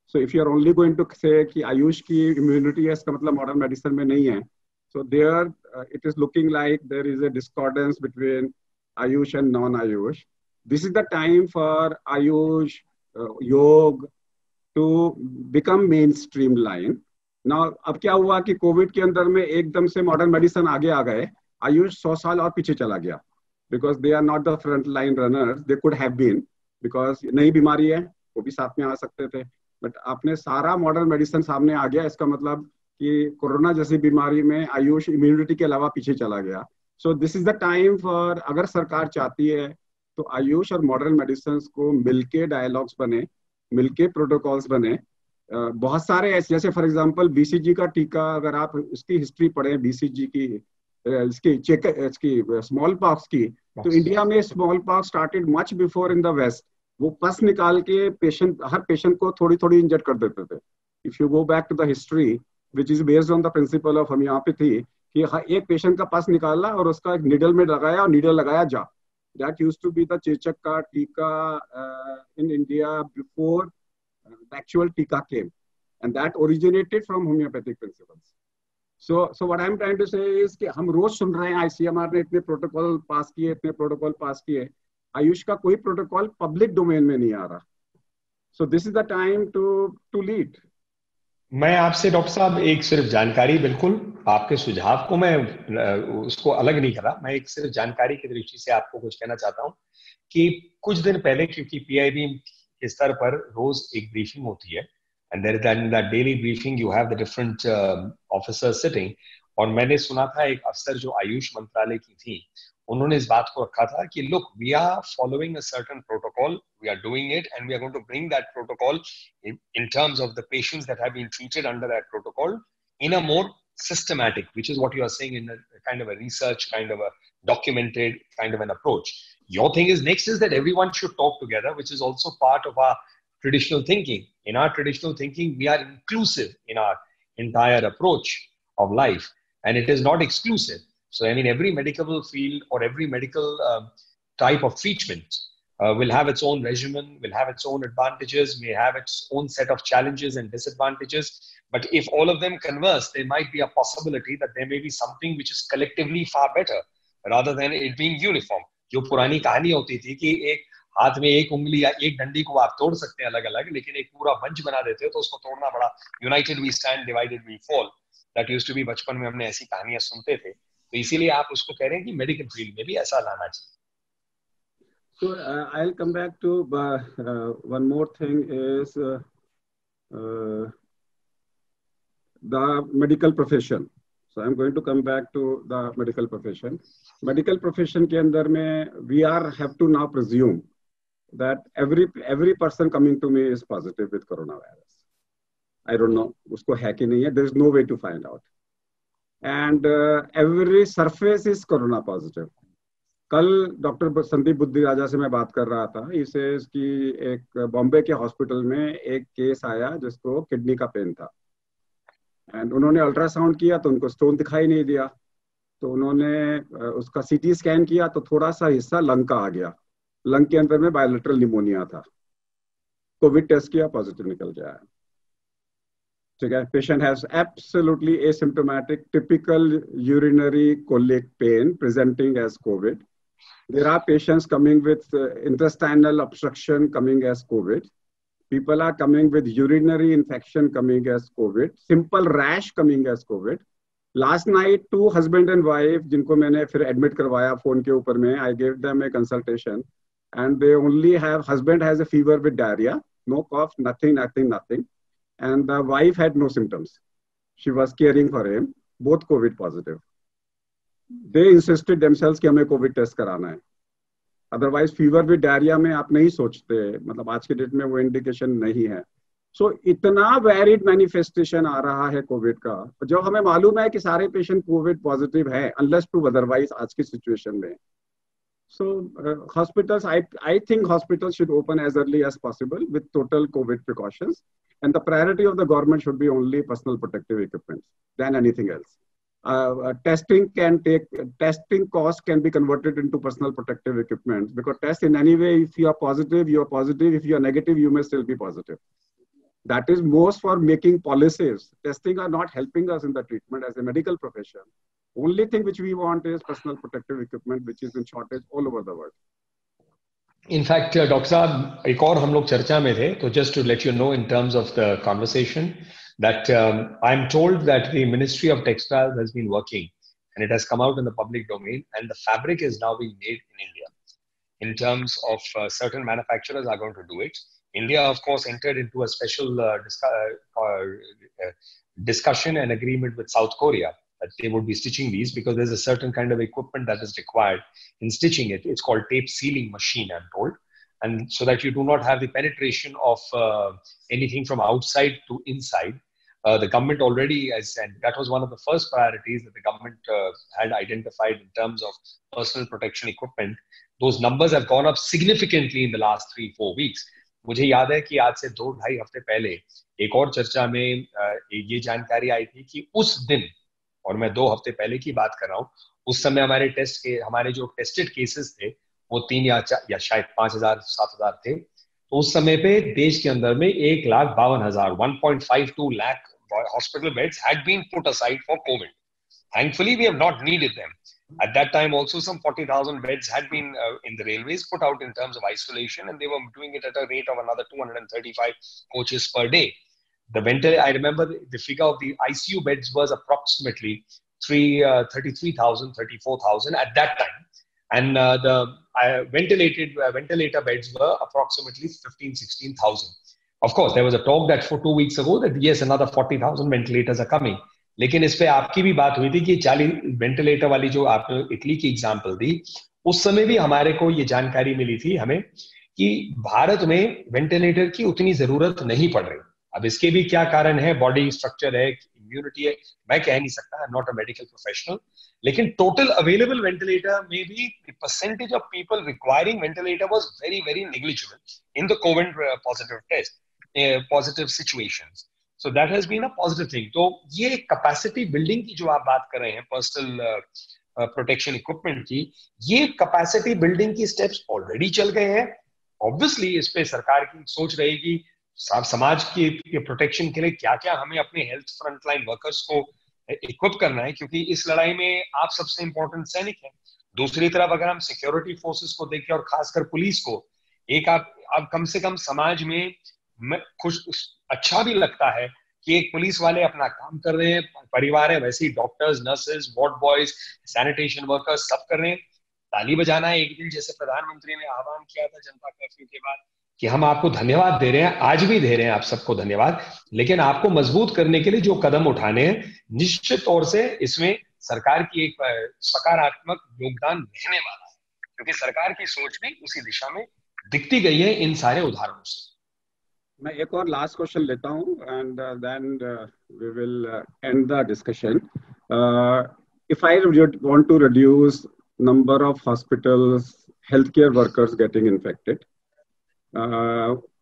So if you are only going to say कि Ayush की immunity है, इसका मतलब modern medicine में नहीं है. So there, it is looking like there is a discordance between Ayush and non-Ayush. This is the time for Ayush, Yog to become mainstream line. Now, अब क्या हुआ कि कोविड के अंदर में एकदम से मॉडर्न मेडिसिन आगे आ गए, आयुष 100 साल और पीछे चला गया, because they are not the front line runners. They could have been, because नई बीमारी है, वो भी साथ में आ सकते थे, बट आपने सारा मॉडर्न मेडिसिन सामने आ गया. इसका मतलब कि कोरोना जैसी बीमारी में आयुष इम्यूनिटी के अलावा पीछे चला गया. So this is the time for, अगर सरकार चाहती है तो आयुष और मॉडर्न मेडिसिन को मिलके डायलॉग्स बने, मिलके प्रोटोकॉल्स बने. बहुत सारे ऐसे, जैसे फॉर एग्जांपल बीसीजी का टीका, अगर आप इसकी हिस्ट्री पढ़ें बीसीजी की, इसकी स्मॉल पॉक्स की, तो इंडिया में smallpox started much before in the west. वो पस निकाल के पेशेंट, हर पेशेंट को थोड़ी थोड़ी इंजेक्ट कर देते थे. If you go back to the history which is based on the principle of homeopathy, कि एक पेशेंट का पस निकाला और उसका एक नीडल में लगाया और नीडल लगाया जा. That used to be the Chechak ka tika in India before the actual tika came, and that originated from homeopathic principles. So what I'm trying to say is कि हम रोज सुन रहे हैं ICMR ने इतने प्रोटोकॉल पास किए, इतने प्रोटोकॉल पास किए, आयुष का कोई प्रोटोकॉल पब्लिक डोमेन में नहीं आ रहा. So this is the time to lead. मैं आपसे डॉक्टर साहब एक सिर्फ जानकारी, बिल्कुल आपके सुझाव को मैं उसको अलग नहीं कर रहा, मैं एक सिर्फ जानकारी की दृष्टि से आपको कुछ कहना चाहता हूं कि कुछ दिन पहले, क्योंकि PIB के स्तर पर रोज एक ब्रीफिंग होती है, and there is that daily briefing, you have the different officers sitting, और मैंने सुना था एक अफसर जो आयुष मंत्रालय की थी, उन्होंने इस बात को रखा था कि look, we are following a certain protocol, we are doing it, and we are going to bring that protocol in terms of the patients that have been treated under that protocol in a more systematic, which is what you are saying, in a kind of a research, kind of a documented kind of an approach. Your thing is next is that everyone should talk together, which is also part of our traditional thinking. In our traditional thinking, we are inclusive in our entire approach of life, and it is not exclusive. So, I mean, every medical field or every medical type of treatment will have its own regimen, will have its own advantages, may have its own set of challenges and disadvantages. But if all of them converse, there might be a possibility that there may be something which is collectively far better, rather than it being uniform. जो पुरानी कहानी होती थी कि एक हाथ में एक उंगली या एक डंडी को आप तोड़ सकते हैं अलग अलग, लेकिन एक पूरा मंच बना देते हो तो उसको तोड़ना बड़ा, united we stand, divided we fall. That used to be, बचपन में हमने ऐसी कहानियां सुनते थे, तो इसीलिए आप उसको कह रहे हैं कि मेडिकल फील्ड में भी ऐसा लाना चाहिए. So I'll come back to one more thing is the medical profession. So I'm going to come back to the medical profession. Medical profession के अंदर में we have to now presume that every person coming to me is positive with coronavirus. I don't know उसको है कि नहीं है. There is no way to find out. And every surface is corona positive. कल डॉक्टर संदीप बुद्धिराजा से मैं बात कर रहा था. इसे इसकी एक बॉम्बे के हॉस्पिटल में एक केस आया जिसको किडनी का पेन था, एंड उन्होंने अल्ट्रासाउंड किया तो उनको स्टोन दिखाई नहीं दिया, तो उन्होंने उसका CT स्कैन किया तो थोड़ा सा हिस्सा लंग का आ गया, लंग के अंदर में बायोलेटरल निमोनिया था. कोविड टेस्ट किया, पॉजिटिव निकल गया है. ठीक है, patient has absolutely asymptomatic typical urinary colic pain presenting as Covid. There are patients coming with intestinal obstruction coming as COVID. People are coming with urinary infection coming as COVID. Simple rash coming as COVID. Last night, 2 husband and wife, जिनको मैंने फिर admit करवाया phone के ऊपर में, I gave them a consultation, and they only have, husband has a fever with diarrhea, no cough, nothing. And the wife had no symptoms. She was caring for him, both COVID positive. They insisted themselves कि हमें COVID test कराना है. Otherwise, fever with diarrhea में आप नहीं सोचते, मतलब आज के डेट में वो इंडिकेशन नहीं है. So इतना वेरिड मैनिफेस्टेशन आ रहा है कोविड का, जो हमें मालूम है कि सारे पेशेंट कोविड पॉजिटिव है, अनलेस टू अदरवाइज आज की सिचुएशन में. So hospitals, I think hospitals should open as early as possible with total COVID precautions, and the priority of the government should be only personal protective equipment than anything else. Testing cost can be converted into personal protective equipment, because test in any way, if you are positive, you are positive. If you are negative, you may still be positive. That is most for making policies. Testing are not helping us in the treatment as a medical profession. Only thing which we want is personal protective equipment, which is in shortage all over the world. In fact, Dr. Saab, एक और हम लोग चर्चा में थे, तो just to let you know in terms of the conversation, that I'm told that the Ministry of Textiles has been working, and it has come out in the public domain, and the fabric is now being made in India. In terms of certain manufacturers are going to do it. India, of course, entered into a special discussion and agreement with South Korea that they would be stitching these, because there's a certain kind of equipment that is required in stitching it. It's called tape sealing machine, I'm told. And so that you do not have the penetration of anything from outside to inside. The government already, as and that was one of the first priorities that the government had identified in terms of personal protection equipment. Those numbers have gone up significantly in the last 3-4 weeks. मुझे याद है कि आज से 2-2.5 हफ्ते पहले एक और चर्चा में ये जानकारी आई थी कि उस दिन, और मैं 2 हफ्ते पहले की बात कर रहा हूँ, उस समय हमारे जो टेस्टेड केसेस थे वो 3 या शायद 5,000-7,000 थे. तो उस समय पे देश के अंदर में 1,52,000 1.52 lakh hospital beds had been put aside for COVID. Thankfully, we have not needed them. At that time, also some 40,000 beds had been in the railways put out in terms of isolation, and they were doing it at a rate of another 235 coaches per day. I remember the figure of the ICU beds was approximately 33,000, 34,000 at that time. And the ventilator beds were approximately 15,000-16,000. Of course, there was a talk that for 2 weeks ago that yes, another 40,000 ventilators are coming. लेकिन इस पे आपकी भी बात हुई थी कि 40 वेंटिलेटर वाली जो आपने इटली की एग्जांपल दी, उस समय भी हमारे को ये जानकारी मिली थी हमें कि भारत में वेंटिलेटर की उतनी जरूरत नहीं पड़ रही. अब इसके भी क्या कारण है, बॉडी स्ट्रक्चर है, इम्यूनिटी है, मैं कह नहीं सकता, I am not a medical professional. लेकिन टोटल अवेलेबल वेंटिलेटर में भी the percentage of people requiring ventilator was very very negligible in the Covid positive situations. So that has been a positive thing. तो ये capacity building की जो आप बात कर रहे हैं personal protection equipment की, ये capacity building की steps already चल गए हैं. Obviously इस पे सरकार की सोच रहेगी समाज के protection के लिए क्या-क्या हमें अपने health frontline workers को equip करना है, क्योंकि इस लड़ाई में आप सबसे important सैनिक हैं. दूसरी तरफ अगर हम security forces को देखें और खासकर पुलिस को, एक आप कम से कम समाज में अच्छा भी लगता है कि एक पुलिस वाले अपना काम कर रहे हैं, परिवार है, वैसे ही doctors, nurses, ward boys, sanitation workers सब कर रहे हैं. ताली बजाना है. एक दिन जैसे प्रधानमंत्री ने आह्वान किया था जनता कर्फ्यू के बाद कि हम आपको धन्यवाद दे रहे हैं, आज भी दे रहे हैं आप सबको धन्यवाद, लेकिन आपको मजबूत करने के लिए जो कदम उठाने हैं, निश्चित तौर से इसमें सरकार की एक सकारात्मक योगदान रहने वाला है, क्योंकि सरकार की सोच भी उसी दिशा में दिखती गई है इन सारे उदाहरणों से. मैं एक और लास्ट क्वेश्चन लेता हूं and then we will end the discussion. If I want to reduce number of hospitals, healthcare workers getting infected,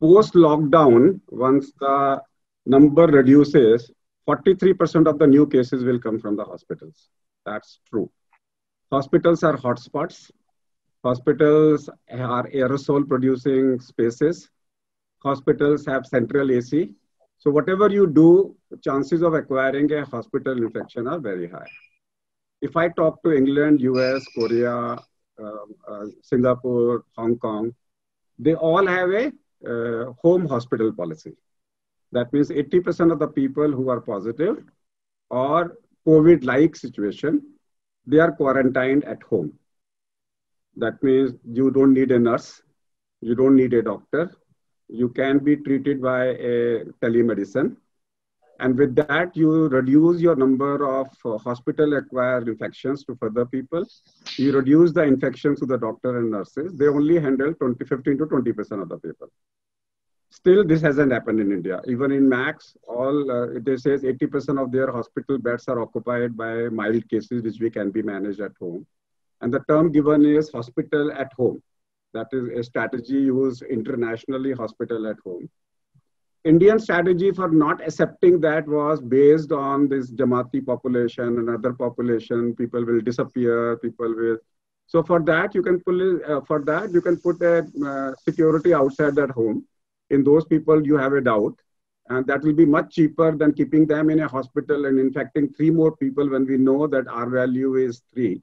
post lockdown, once the number reduces, 43% of the new cases will come from the hospitals. That's true. Hospitals are hotspots. Hospitals are aerosol producing spaces. Hospitals have central AC. So whatever you do, the chances of acquiring a hospital infection are very high. If I talk to England, US, Korea, Singapore, Hong Kong, they all have a home hospital policy. That means 80% of the people who are positive or COVID-like situation, they are quarantined at home. That means you don't need a nurse, you don't need a doctor. you can be treated by a telemedicine. And with that, you reduce your number of hospital-acquired infections to further people. You reduce the infections to the doctor and nurses. They only handle 15 to 20% of the people. Still, this hasn't happened in India. Even in Max, it says 80% of their hospital beds are occupied by mild cases, which we can be managed at home. And the term given is hospital at home. That is a strategy used internationally, hospital at home. Indian strategy for not accepting that was based on this Jamati population and other population. People will disappear. People will. So for that, you can put a security outside that home. In those people, you have a doubt, and that will be much cheaper than keeping them in a hospital and infecting 3 more people when we know that R value is 3.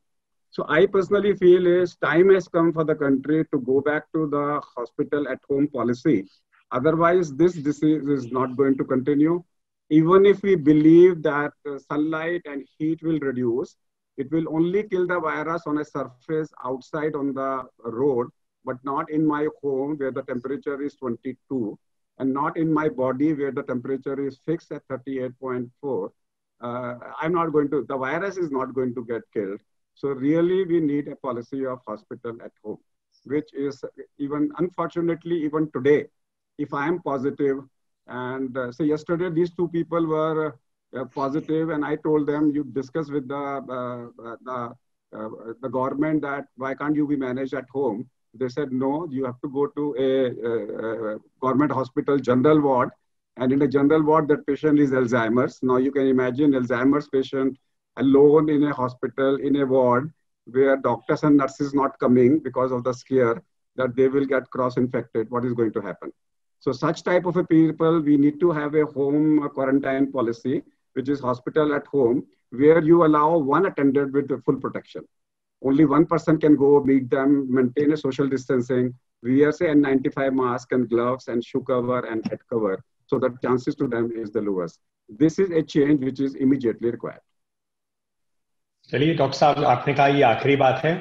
So I personally feel is time has come for the country to go back to the hospital at home policy. Otherwise, this disease is not going to continue. Even if we believe that sunlight and heat will reduce, it will only kill the virus on a surface outside on the road, but not in my home where the temperature is 22, and not in my body where the temperature is fixed at 38.4. The virus is not going to get killed. So really we need a policy of hospital at home, which is unfortunately, even today, if I am positive, and say yesterday, these 2 people were positive, and I told them, you discuss with the government that why can't you be managed at home? They said, no, you have to go to a government hospital general ward. And in a general ward, that patient is Alzheimer's. Now you can imagine Alzheimer's patient alone in a hospital, in a ward, where doctors and nurses not coming because of the scare that they will get cross-infected. What is going to happen? So such type of a people, we need to have a home quarantine policy, which is hospital at home, where you allow 1 attendant with full protection. Only 1 person can go meet them, maintain a social distancing, wear say N95 mask and gloves and shoe cover and head cover, so that chances to them is the lowest. This is a change which is immediately required. चलिए डॉक्टर साहब, आपने कहा ये आखिरी बात है,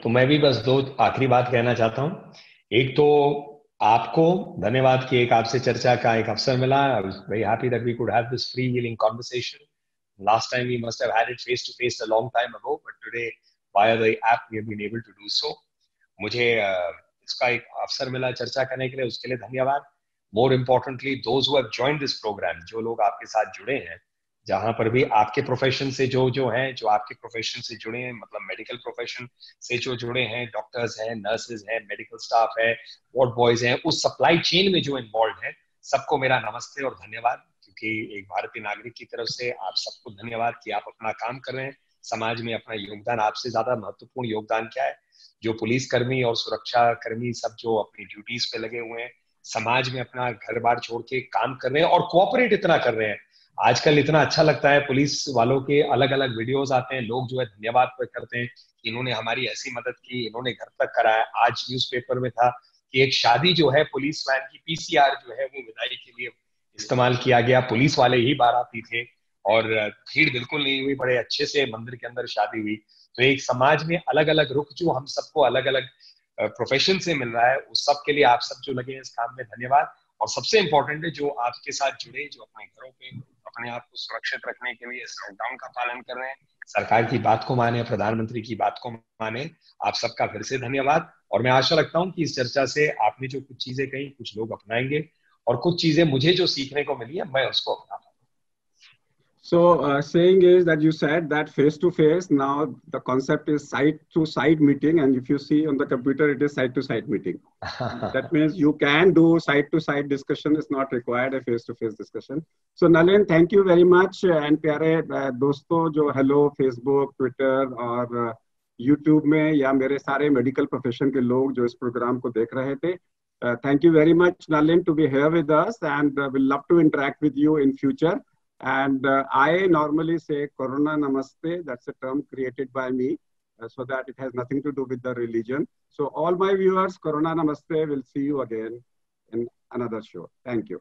तो मैं भी बस 2 आखिरी बात कहना चाहता हूं. एक तो आपको धन्यवाद कि एक आपसे चर्चा का एक अवसर मिला. I was very happy that we could have this freewheeling conversation. Last time we must have had it face to face a long time ago, but today via the app we have been able to do so. मुझे इसका एक अवसर मिला चर्चा करने के लिए, उसके लिए धन्यवाद. More importantly, those who have joined this program, जो लोग आपके साथ जुड़े हैं, जहां पर भी आपके प्रोफेशन से जो हैं, जो आपके प्रोफेशन से जुड़े हैं, मतलब मेडिकल प्रोफेशन से जो जुड़े हैं, डॉक्टर्स हैं, नर्सेज हैं, मेडिकल स्टाफ है, वार्ड बॉयज हैं, उस सप्लाई चेन में जो इन्वॉल्व है, सबको मेरा नमस्ते और धन्यवाद. क्योंकि एक भारतीय नागरिक की तरफ से आप सबको धन्यवाद कि आप अपना काम कर रहे हैं. समाज में अपना योगदान, आपसे ज्यादा महत्वपूर्ण योगदान क्या है? जो पुलिस कर्मी और सुरक्षा कर्मी सब जो अपनी ड्यूटीज पे लगे हुए हैं, समाज में अपना घर बार छोड़ के काम कर रहे हैं और कोऑपरेट इतना कर रहे हैं. आजकल इतना अच्छा लगता है, पुलिस वालों के अलग अलग वीडियोस आते हैं, लोग जो है धन्यवाद करते हैं कि इन्होंने हमारी ऐसी मदद की, इन्होंने घर तक कराया. आज न्यूज़पेपर में था कि एक शादी जो है पुलिस वैन की पीसीआर जो है वो विदाई के लिए इस्तेमाल किया गया. पुलिस वाले ही बाराती थे और भीड़ बिल्कुल नहीं हुई, बड़े अच्छे से मंदिर के अंदर शादी हुई. तो एक समाज में अलग अलग रुख जो हम सबको अलग अलग प्रोफेशन से मिल रहा है, उस सब के लिए आप सब जो लगे हैं इस काम में धन्यवाद. और सबसे इंपॉर्टेंट है जो आपके साथ जुड़े, जो अपने घरों पे अपने आप को सुरक्षित रखने के लिए इस लॉकडाउन का पालन कर रहे हैं, सरकार की बात को माने, प्रधानमंत्री की बात को माने, आप सबका फिर से धन्यवाद. और मैं आशा रखता हूं कि इस चर्चा से आपने जो कुछ चीजें कही, कुछ लोग अपनाएंगे और कुछ चीजें मुझे जो सीखने को मिली है मैं उसको अपना. So saying is that you said that face to face, now the concept is side to side meeting, and if you see on the computer it is side to side meeting. That means you can do side to side discussion, is not required a face to face discussion. So Nalin, thank you very much. And प्यारे दोस्तों जो hello Facebook, Twitter और YouTube में या मेरे सारे medical profession के लोग जो इस program को देख रहे थे, thank you very much Nalin to be here with us, and we'll love to interact with you in future. And I normally say Corona Namaste. That's a term created by me so that it has nothing to do with the religion. So all my viewers, Corona Namaste. We'll see you again in another show. Thank you.